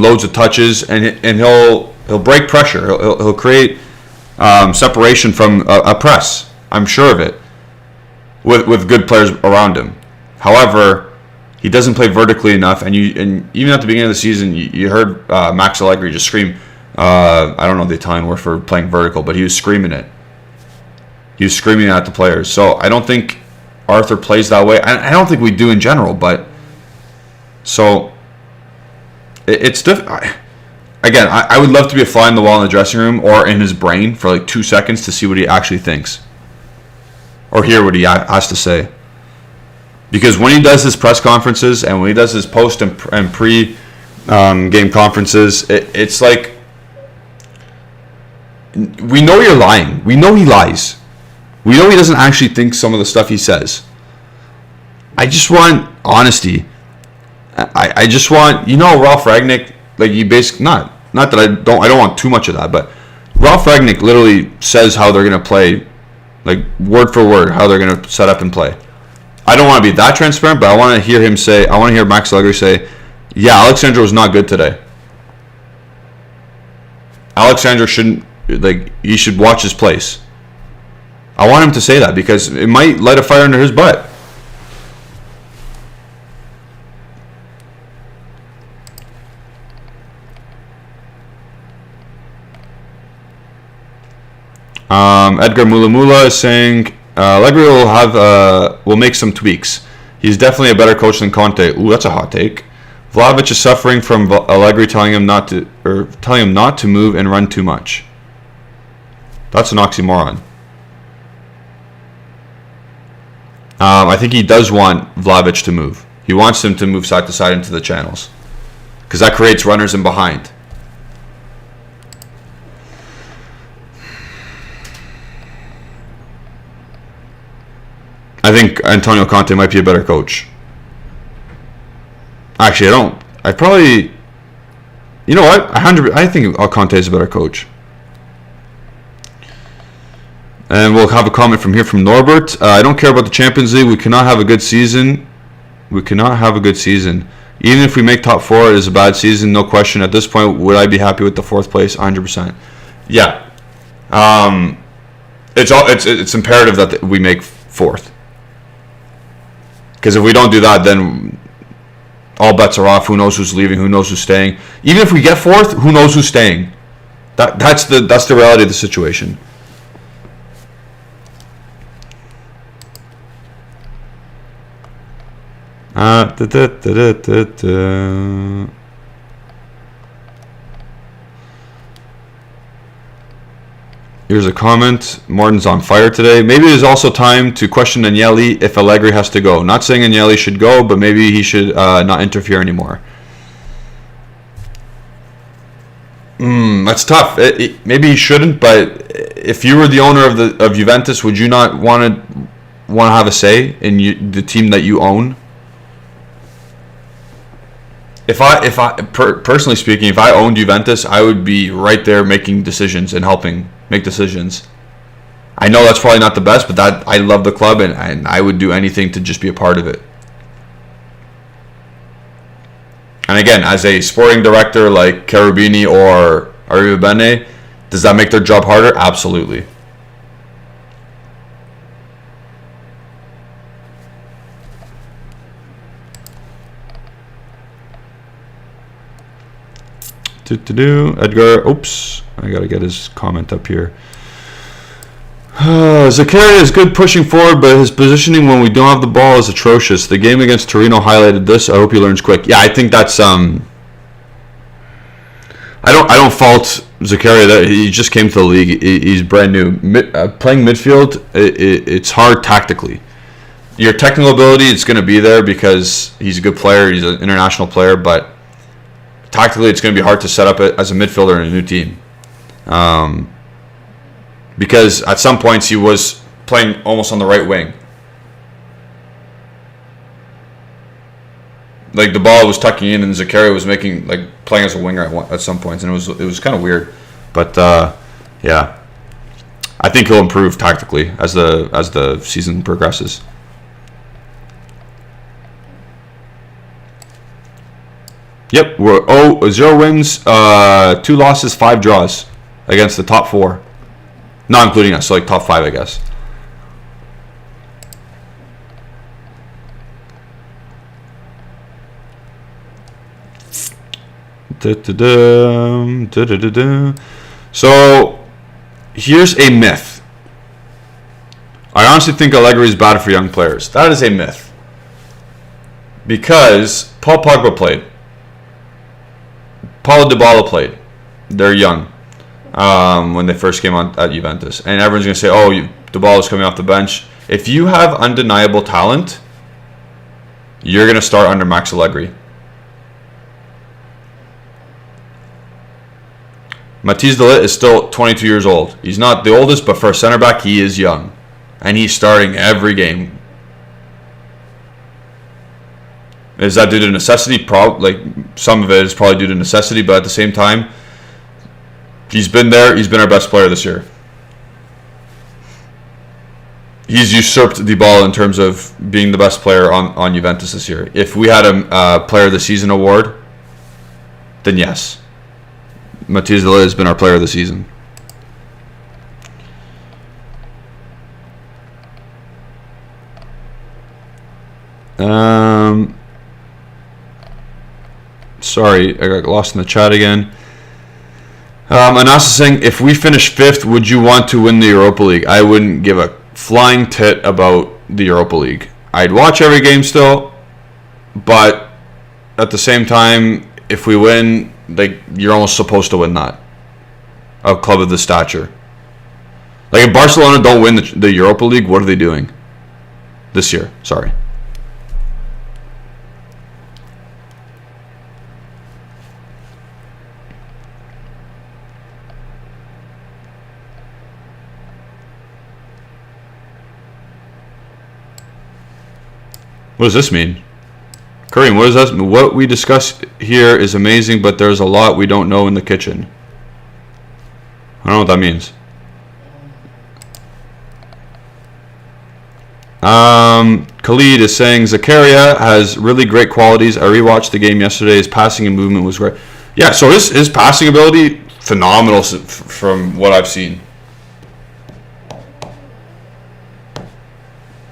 loads of touches, and he'll break pressure. He'll create separation from a press. I'm sure of it, with good players around him. However, he doesn't play vertically enough, and even at the beginning of the season, you heard Max Allegri just scream. I don't know the Italian word for playing vertical, but he was screaming it. He was screaming at the players. So I don't think Arthur plays that way. I don't think we do in general, but so it's different. Again, I would love to be a fly on the wall in the dressing room or in his brain for like 2 seconds to see what he actually thinks or hear what he has to say. Because when he does his press conferences and when he does his post and pre game conferences, it's like we know you're lying. We know he lies. We know he doesn't actually think some of the stuff he says. I just want honesty. I just want, Ralph Rangnick, like you basically not that I don't want too much of that, but Ralph Rangnick literally says how they're gonna play, like word for word, how they're gonna set up and play. I don't want to be that transparent, but I want to hear him say, I want to hear Max Allegri say, yeah, Alexandro was not good today. Alexandro shouldn't, he should watch his place. I want him to say that because it might light a fire under his butt. Edgar Mulamula is saying Allegri will make some tweaks. He's definitely a better coach than Conte. Ooh, that's a hot take. Vlahovic is suffering from Allegri telling him not to move and run too much. That's an oxymoron. I think he does want Vlahovic to move. He wants him to move side to side into the channels because that creates runners in behind. I think Antonio Conte might be a better coach. Actually, I don't. I probably. You know what? I think Conte is a better coach. And we'll have a comment from here from Norbert. I don't care about the Champions League. We cannot have a good season. Even if we make top 4, it is a bad season, no question. At this point, would I be happy with the 4th place? 100%. Yeah. It's imperative that we make 4th. Because if we don't do that, then all bets are off. Who knows who's leaving? Who knows who's staying? Even if we get 4th, who knows who's staying? That's the reality of the situation. Here's a comment. Martin's on fire today. Maybe there's also time to question Agnelli if Allegri has to go. Not saying Agnelli should go, but maybe he should not interfere anymore. That's tough. Maybe he shouldn't, but if you were the owner of Juventus, would you not want to have a say in the team that you own? If I personally speaking, if I owned Juventus, I would be right there making decisions and helping make decisions. I know that's probably not the best, but I love the club and I would do anything to just be a part of it. And again, as a sporting director like Cherubini or Arrivabene, does that make their job harder? Absolutely. Edgar, oops, I gotta get his comment up here. Zakaria is good pushing forward, but his positioning when we don't have the ball is atrocious. The game against Torino highlighted this. I hope he learns quick. Yeah, I think that's I don't fault Zakaria. That he just came to the league. He's brand new. Playing midfield, it's hard tactically. Your technical ability, it's going to be there because he's a good player. He's an international player, but tactically, it's going to be hard to set up as a midfielder in a new team. Because at some points he was playing almost on the right wing. Like the ball was tucking in and Zakaria was playing as a winger at some points, and it was kind of weird. But yeah, I think he'll improve tactically as the season progresses. Yep, we're 0 wins, 2 losses, 5 draws against the top 4, not including us, so like top 5, I guess. So here's a myth. I honestly think Allegri is bad for young players. That is a myth, because Paul Pogba played, Paulo Dybala played. They're young when they first came on at Juventus, and everyone's gonna say, "Oh, Dybala's coming off the bench." If you have undeniable talent, you're gonna start under Max Allegri. Matthijs de Ligt is still 22 years old. He's not the oldest, but for a center back, he is young, and he's starting every game. Is that due to necessity? Like, some of it is probably due to necessity, but at the same time, he's been there. He's been our best player this year. He's usurped Dybala in terms of being the best player on Juventus this year. If we had a Player of the Season award, then yes, Matthijs de Ligt has been our Player of the Season. Sorry, I got lost in the chat again. Anas is saying, if we finish 5th, would you want to win the Europa League? I wouldn't give a flying tit about the Europa League. I'd watch every game still, but at the same time, if we win, like, you're almost supposed to win that. A club of this stature. Like, if Barcelona don't win the Europa League, what are they doing this year? Sorry. What does this mean? Kareem, what does that mean? What we discuss here is amazing, but there's a lot we don't know in the kitchen. I don't know what that means. Khalid is saying, Zakaria has really great qualities. I rewatched the game yesterday. His passing and movement was great. Yeah, so his passing ability, phenomenal from what I've seen.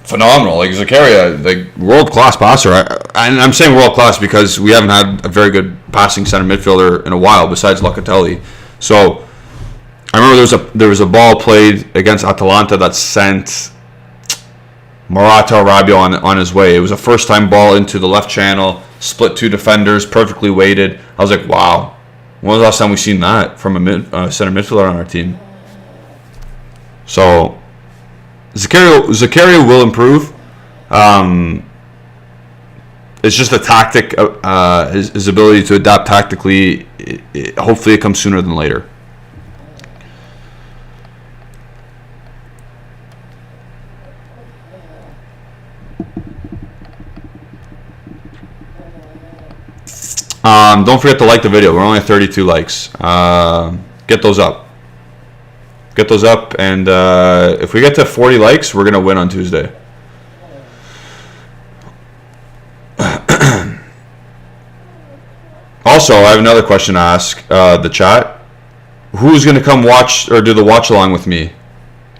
Phenomenal, like Zakaria, like world-class passer. And I'm saying world-class because we haven't had a very good passing center midfielder in a while besides Locatelli. So I remember there was a ball played against Atalanta that sent Morata Rabiot on his way. It was a first-time ball into the left channel, split 2 defenders, perfectly weighted. I was like, wow, when was the last time we've seen that from a center midfielder on our team? So Zakaria will improve. It's just the tactic, his ability to adapt tactically. Hopefully, it comes sooner than later. Don't forget to like the video. We're only at 32 likes. Get those up. Get those up, and if we get to 40 likes, we're going to win on Tuesday. Also, I have another question to ask the chat. Who's going to come watch or do the watch-along with me?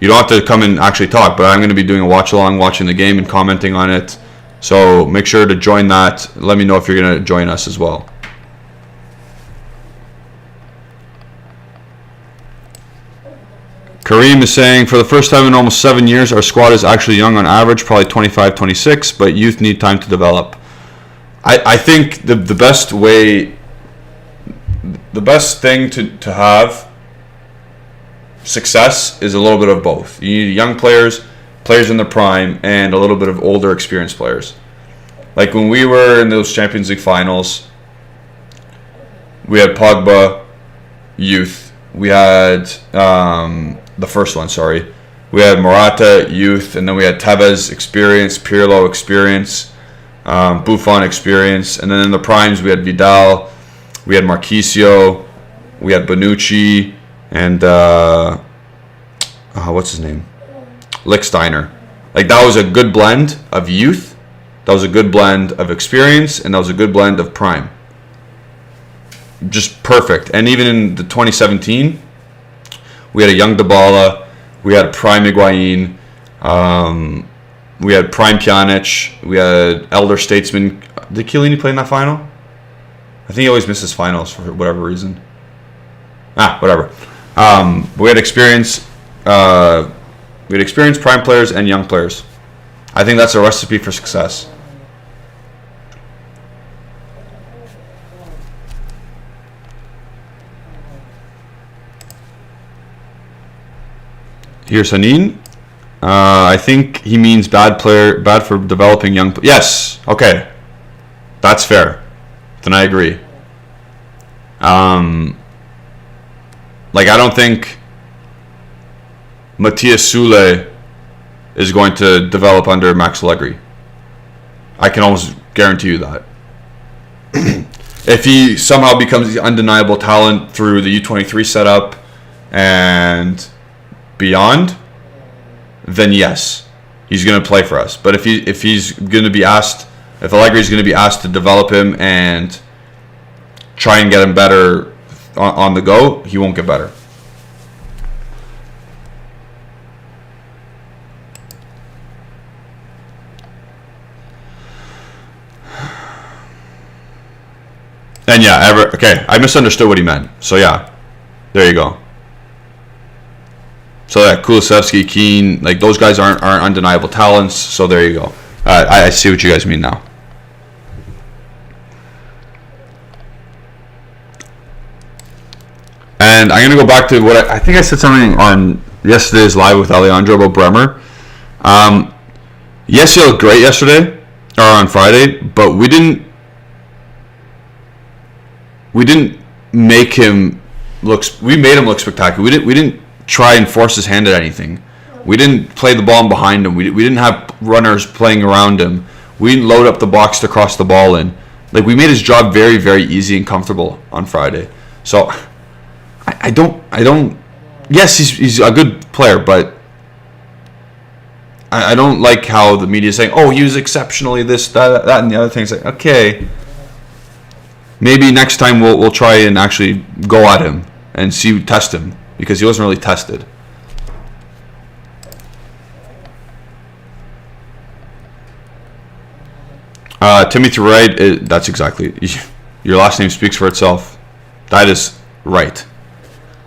You don't have to come and actually talk, but I'm going to be doing a watch-along, watching the game and commenting on it. So make sure to join that. Let me know if you're going to join us as well. Kareem is saying, for the first time in almost 7 years, our squad is actually young on average, probably 25, 26, but youth need time to develop. I think the best way, the best thing to have success is a little bit of both. You need young players, players in their prime, and a little bit of older, experienced players. Like when we were in those Champions League finals, we had Pogba, youth. We had the first one, sorry. We had Morata, youth, and then we had Tevez, experience, Pirlo, experience, Buffon, experience, and then in the primes we had Vidal, we had Marquisio, we had Bonucci, and what's his name? Lichtsteiner. Like, that was a good blend of youth, that was a good blend of experience, and that was a good blend of prime. Just perfect. And even in the 2017, we had a young Dybala, we had prime Higuain, we had prime Pjanic, we had elder statesman. Did Chiellini play in that final? I think he always misses finals for whatever reason. Whatever. We had experience. We had experienced prime players and young players. I think that's a recipe for success. Here's Hanin. I think he means bad for developing young. Yes. Okay. That's fair. Then I agree. Like, I don't think Matthias Sule is going to develop under Max Allegri. I can almost guarantee you that. If he somehow becomes the undeniable talent through the U23 setup and beyond, then yes, he's going to play for us. But if he's going to be asked, if Allegri is going to be asked to develop him and try and get him better on the go, he won't get better. And yeah, okay, I misunderstood what he meant. So yeah, there you go. So yeah, Kulusevski, Keane, like, those guys aren't undeniable talents. So there you go. I see what you guys mean now. And I'm gonna go back to what I think I said something on yesterday's live with Alejandro about Bremer. Yes, he looked great yesterday or on Friday, but we didn't make him look. We made him look spectacular. We didn't try and force his hand at anything. We didn't play the ball behind him. We didn't have runners playing around him. We didn't load up the box to cross the ball in. Like, we made his job very, very easy and comfortable on Friday. So I don't. Yes, he's a good player, but I don't like how the media is saying, oh, he was exceptionally this, that, and the other things. Like, okay. Maybe next time we'll try and actually go at him and test him, because he wasn't really tested. Timothy Wright, that's exactly, your last name speaks for itself. That is right.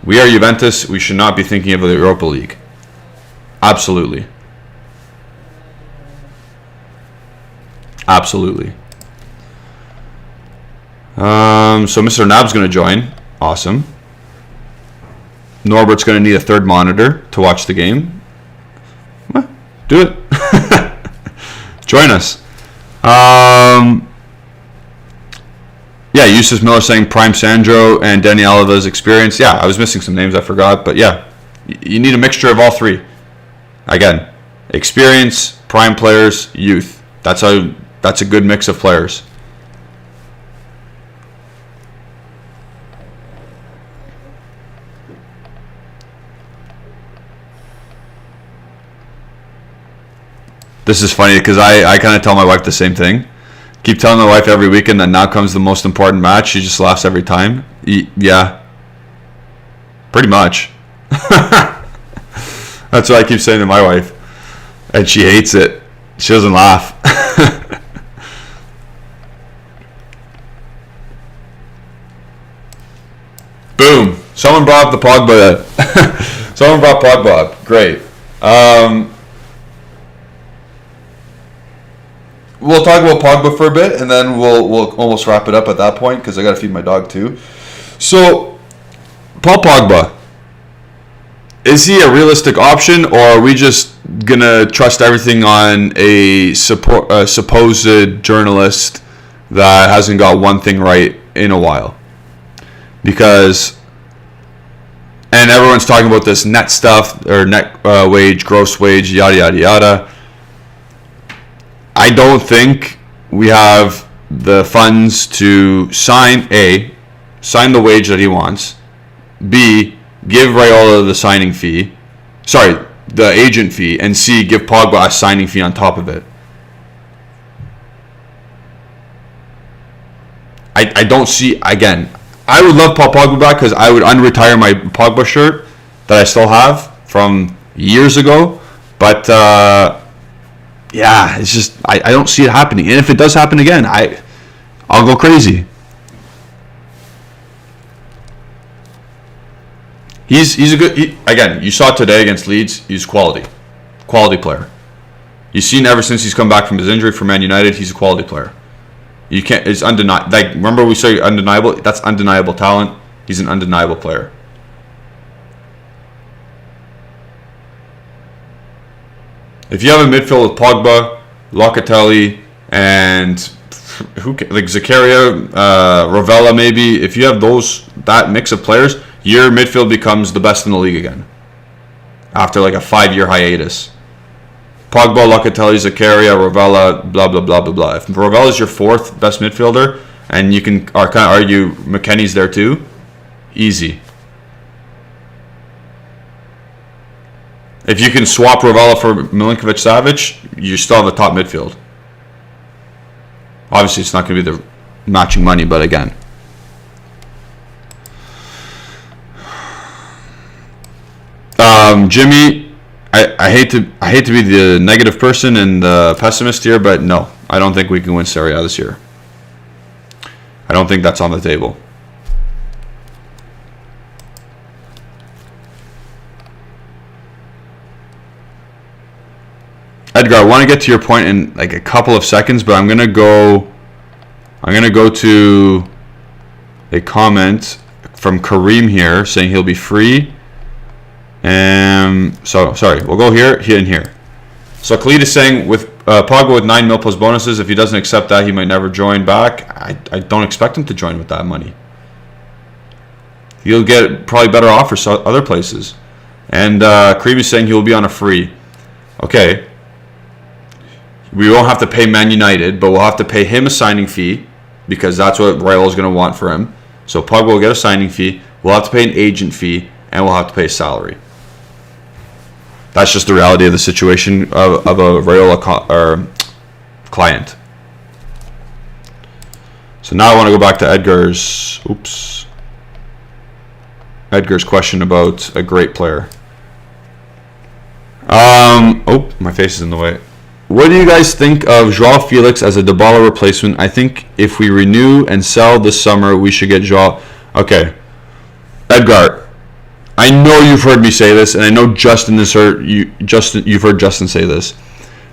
We are Juventus. We should not be thinking of the Europa League. Absolutely. Absolutely. So Mr. Nab's going to join. Awesome. Norbert's going to need a third monitor to watch the game. Well, do it. Join us. Yeah, Eustace Miller saying Prime Sandro and Dani Alves' experience. Yeah, I was missing some names, I forgot. But yeah, you need a mixture of all three. Again, experience, prime players, youth. That's a good mix of players. This is funny because I kind of tell my wife the same thing. Keep telling my wife every weekend that now comes the most important match. She just laughs every time. Yeah. Pretty much. That's what I keep saying to my wife. And she hates it. She doesn't laugh. Boom. Someone brought up the Pogba. Someone brought Pogba up. Great. We'll talk about Pogba for a bit, and then we'll almost wrap it up at that point, because I got to feed my dog too. So, Paul Pogba, is he a realistic option, or are we just gonna trust everything on a supposed journalist that hasn't got one thing right in a while? Because, and everyone's talking about this net stuff, or net wage, gross wage, yada yada yada. I don't think we have the funds to sign the wage that he wants, B, give Raiola the signing fee. Sorry, the agent fee, and C, give Pogba a signing fee on top of it. I don't see, again, I would love Paul Pogba back because I would unretire my Pogba shirt that I still have from years ago. But, yeah, it's just, I don't see it happening. And if it does happen again, I'll go crazy. He's a good, again, you saw today against Leeds, he's quality player. You've seen ever since he's come back from his injury for Man United, he's a quality player. You can't, it's undeniable. Like, remember we say undeniable? That's undeniable talent. He's an undeniable player. If you have a midfield with Pogba, Locatelli, and Zakaria, Ravella maybe, if you have that mix of players, your midfield becomes the best in the league again. After like a 5-year hiatus. Pogba, Locatelli, Zakaria, Ravella, blah, blah, blah, blah, blah. If Ravella is your 4th best midfielder, and you can kind of argue McKennie's there too, easy. If you can swap Ravella for Milinkovic-Savic, you still have a top midfield. Obviously, it's not going to be the matching money, but again. Jimmy, I hate to be the negative person and the pessimist here, but no, I don't think we can win Serie A this year. I don't think that's on the table. Edgar, I want to get to your point in like a couple of seconds, but I'm gonna go to a comment from Kareem here saying he'll be free. So sorry, we'll go here and here. So Khalid is saying with Pogba with 9 mil plus bonuses, if he doesn't accept that, he might never join back. I don't expect him to join with that money. He'll get probably better offers other places. And Kareem is saying he will be on a free. Okay. We won't have to pay Man United, but we'll have to pay him a signing fee because that's what Raiola is going to want for him. So Pogba will get a signing fee. We'll have to pay an agent fee, and we'll have to pay a salary. That's just the reality of the situation of a Raiola client. So now I want to go back to Edgar's question about a great player. Oh, my face is in the way. What do you guys think of Joao Felix as a Dybala replacement? I think if we renew and sell this summer, we should get Joao. Okay, Edgar, I know you've heard me say this, and I know you've heard Justin say this.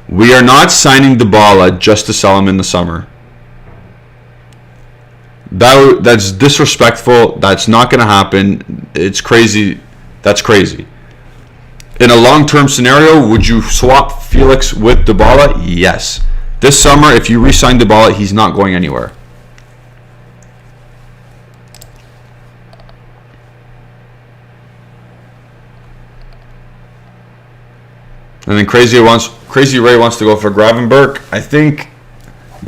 We are not signing Dybala just to sell him in the summer. That's disrespectful. That's not going to happen. It's crazy. That's crazy. In a long-term scenario, would you swap Felix with Dybala? Yes. This summer, if you re-sign Dybala, he's not going anywhere. And then Crazy Ray wants to go for Gravenberch. I think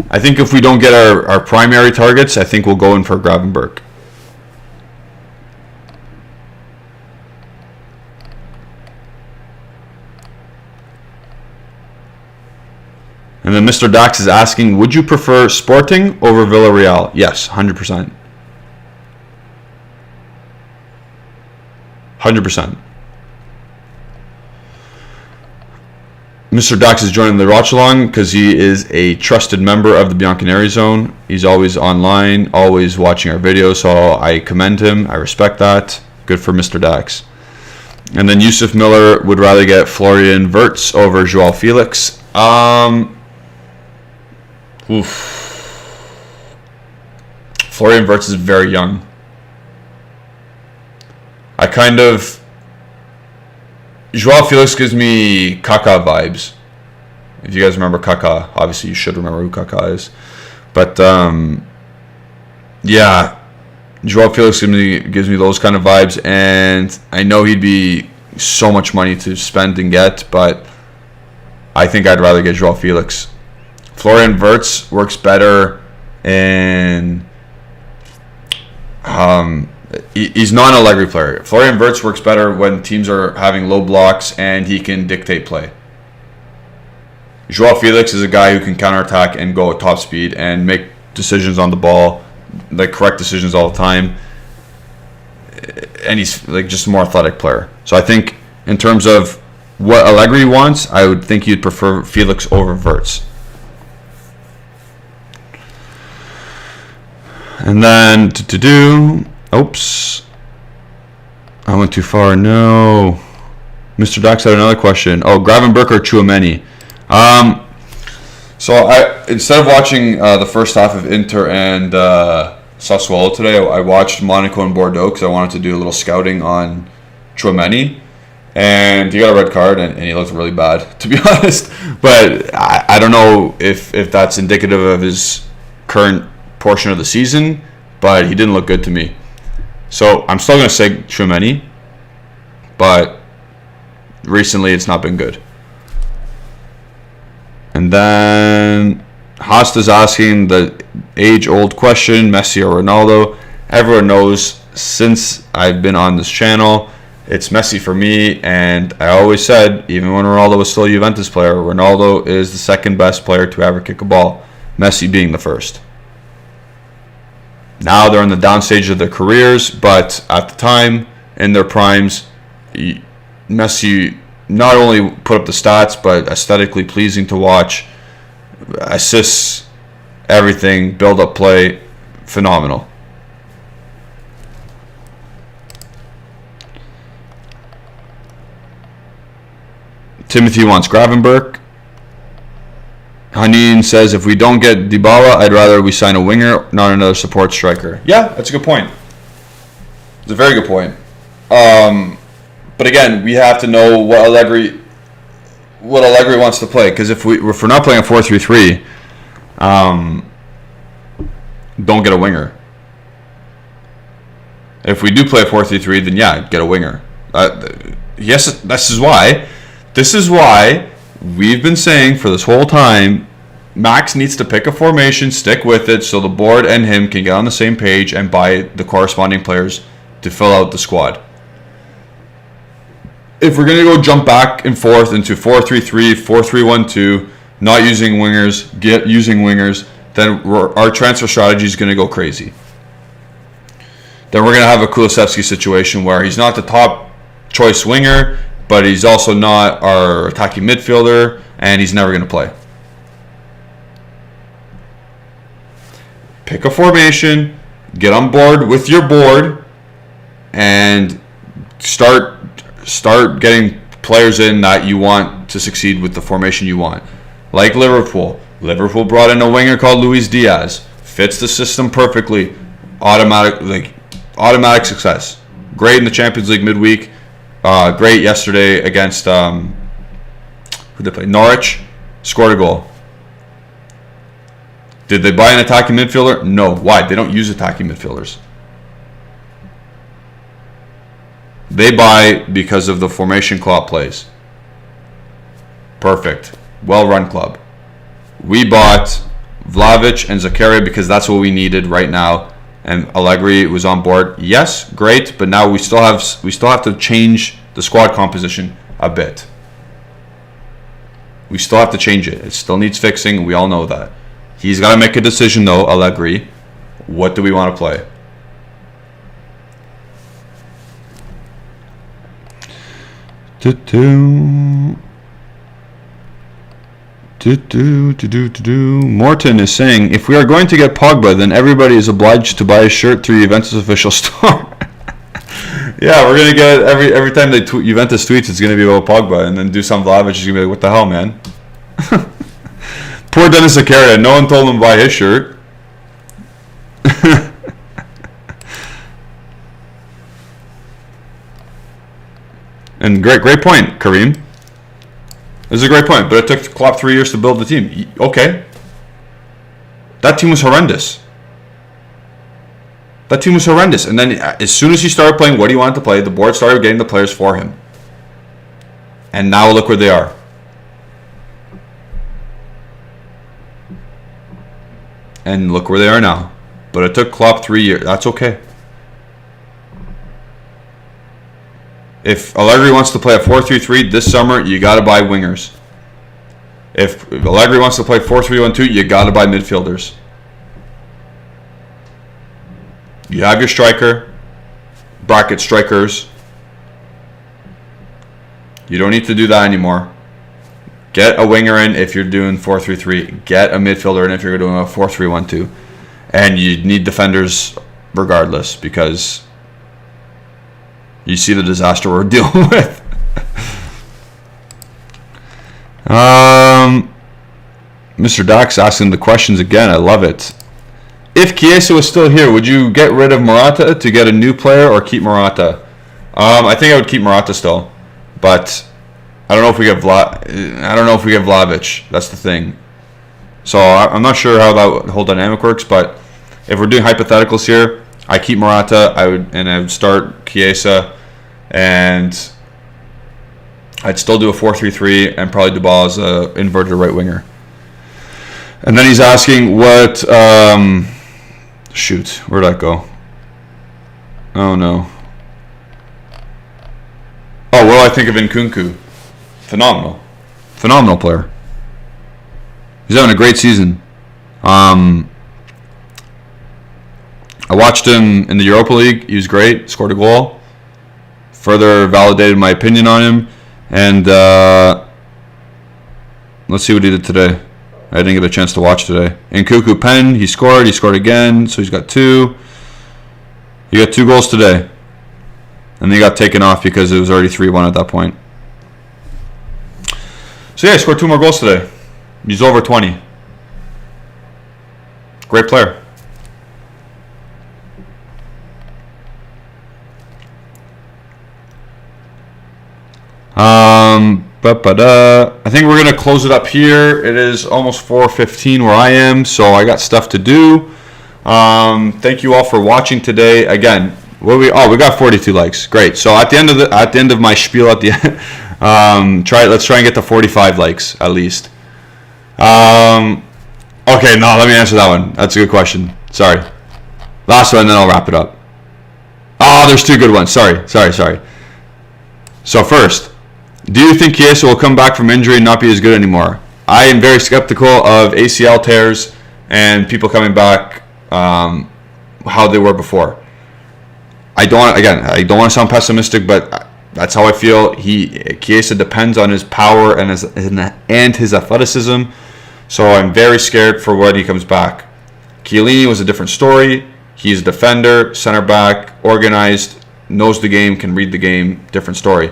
if we don't get our primary targets, I think we'll go in for Gravenberch. And then Mr. Dax is asking, would you prefer Sporting over Villarreal? Yes, 100%. 100%. Mr. Dax is joining the watch-along because he is a trusted member of the Bianconeri Zone. He's always online, always watching our videos, so I commend him. I respect that. Good for Mr. Dax. And then Yusuf Miller would rather get Florian Wirtz over Joao Felix. Florian Wirtz is very young. Joao Felix gives me Kaká vibes. If you guys remember Kaká, obviously you should remember who Kaká is. But yeah, Joao Felix gives me those kind of vibes, and I know he'd be so much money to spend and get, but I think I'd rather get Joao Felix. Florian Wirtz works better in He's not an Allegri player. Florian Wirtz works better when teams are having low blocks and he can dictate play. Joao Felix is a guy who can counterattack and go at top speed and make decisions on the ball, like correct decisions all the time. And he's like just a more athletic player. So I think in terms of what Allegri wants, I would think you'd prefer Felix over Wirtz. And then oops, I went too far. No, Mr. Dax had another question. Oh, Gravenberch or Tchouaméni? So I, instead of watching the first half of Inter and Sassuolo today, I watched Monaco and Bordeaux because I wanted to do a little scouting on Tchouaméni, and he got a red card and he looked really bad, to be honest. But I don't know if that's indicative of his current portion of the season, but he didn't look good to me. So I'm still going to say Tchouaméni, but recently it's not been good. And then Hasta's asking the age-old question, Messi or Ronaldo. Everyone knows since I've been on this channel, it's Messi for me, and I always said, even when Ronaldo was still a Juventus player, Ronaldo is the second best player to ever kick a ball, Messi being the first. Now they're in the down stage of their careers, but at the time, in their primes, Messi not only put up the stats, but aesthetically pleasing to watch, assists, everything, build-up play, phenomenal. Timothy wants Gravenberch. Hanin says, if we don't get Dybala, I'd rather we sign a winger, not another support striker. Yeah, that's a good point. It's a very good point. But again, we have to know what Allegri wants to play. Because if we're not playing a 4-3-3, don't get a winger. If we do play a 4-3-3, then yeah, get a winger. Yes, this is why we've been saying for this whole time, Max needs to pick a formation, stick with it, so the board and him can get on the same page and buy the corresponding players to fill out the squad. If we're going to go jump back and forth into 4-3-3, 4-3-1-2, not using wingers, using wingers, then our transfer strategy is going to go crazy. Then we're going to have a Kulusevski situation where he's not the top choice winger, but he's also not our attacking midfielder, and he's never going to play. Pick a formation, get on board with your board, and start getting players in that you want to succeed with the formation you want. Like Liverpool. Liverpool brought in a winger called Luis Diaz. Fits the system perfectly. Automatic success. Great in the Champions League midweek. Great yesterday against who they play? Norwich. Scored a goal. Did they buy an attacking midfielder? No. Why? They don't use attacking midfielders. They buy because of the formation Klopp plays. Perfect. Well-run club. We bought Vlahovic and Zakaria because that's what we needed right now. And Allegri was on board. Yes, great, but now we still have to change the squad composition a bit. We still have to change it. It still needs fixing. We all know that. He's got to make a decision though, Allegri. What do we want to play? Morton is saying, if we are going to get Pogba, then everybody is obliged to buy a shirt through Juventus official store. Yeah, we're gonna get every time Juventus tweets, it's gonna be about Pogba, and then Dusan Vlahovic is gonna be like, what the hell, man? Poor Dennis Zakaria, no one told him to buy his shirt. And great point, Kareem. This is a great point, but it took Klopp 3 years to build the team. Okay. That team was horrendous. And then as soon as he started playing what he wanted to play, the board started getting the players for him. And now look where they are. And look where they are now. But it took Klopp 3 years. That's okay. if Allegri wants to play a 4-3-3 this summer, you got to buy wingers. If Allegri wants to play 4-3-1-2, you got to buy midfielders. You have your striker, bracket strikers. You don't need to do that anymore. Get a winger in if you're doing 4-3-3. Get a midfielder in if you're doing a 4-3-1-2. And you need defenders regardless, because you see the disaster we're dealing with. Mr. Dax asking the questions again. I love it. If Chiesa was still here, would you get rid of Morata to get a new player or keep Morata? I think I would keep Morata still, but I don't know if we get Vlahovic. That's the thing. So I'm not sure how that whole dynamic works, but if we're doing hypotheticals here, I keep Morata. I would start Chiesa, and I'd still do a 4-3-3 and probably Dybala as an inverted right winger. And then he's asking what. Shoot, where'd that go? Oh no. Oh, what do I think of Nkunku? Phenomenal player. He's having a great season. I watched him in the Europa League. He was great. Scored a goal. Further validated my opinion on him. And let's see what he did today. I didn't get a chance to watch today. Nkunku pen, he scored again, so he's got 2. He got 2 goals today. And then he got taken off because it was already 3-1 at that point. So yeah, he scored 2 more goals today. He's over 20. Great player. I think we're going to close it up here. It is almost 4:15 where I am, so I got stuff to do. Thank you all for watching today. Again, we got 42 likes. Great. So at the end of my spiel at the end, let's try and get to 45 likes at least. Okay, no, let me answer that one. That's a good question. Sorry. Last one, then I'll wrap it up. Oh, there's 2 good ones. Sorry. So first, do you think Chiesa will come back from injury and not be as good anymore? I am very skeptical of ACL tears and people coming back how they were before. I don't want to sound pessimistic, but that's how I feel. Chiesa depends on his power and his athleticism, so I'm very scared for when he comes back. Chiellini was a different story. He's a defender, center back, organized, knows the game, can read the game. Different story.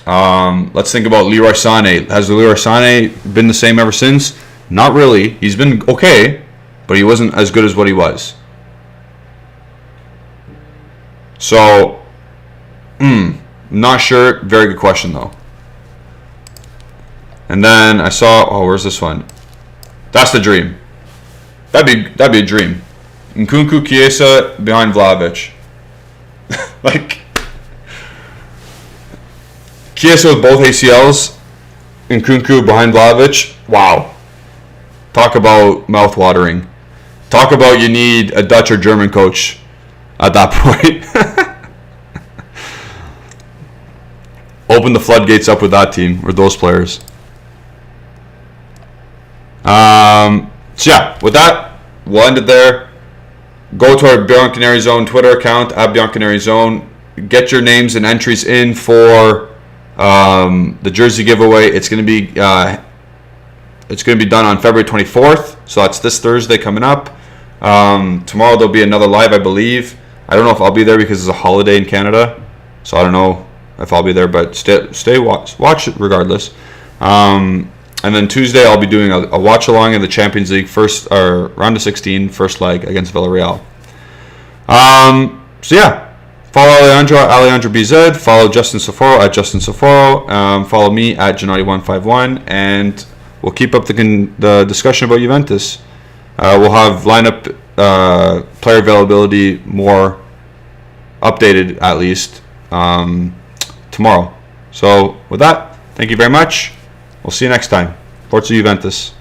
Let's think about Leroy Sané. Has Leroy Sané been the same ever since? Not really. He's been okay, but he wasn't as good as what he was. So, not sure. Very good question though. And then I saw. Where's this one? That's the dream. That'd be a dream. Nkunku, Chiesa behind Vlahovic. Like. Chiesa with both ACLs, Nkunku behind Vlahovic. Wow. Talk about mouth-watering. Talk about you need a Dutch or German coach at that point. Open the floodgates up with that team, or those players. So yeah, with that, we'll end it there. Go to our bianconerizone Twitter account, @bianconerizone. Get your names and entries in for the jersey giveaway. It's going to be done on February 24th, so that's this Thursday coming up. Tomorrow there'll be another live, I believe. I don't know if I'll be there because it's a holiday in Canada, so I don't know if I'll be there, but watch it regardless. And then Tuesday I'll be doing a watch along in the Champions League round of 16 first leg against Villarreal. So yeah. Follow Alejandro BZ. Follow Justin Soforo at Justin Soforo. Follow me at Gennady151, and we'll keep up the discussion about Juventus. We'll have lineup player availability more updated at least tomorrow. So with that, thank you very much. We'll see you next time. Forza Juventus.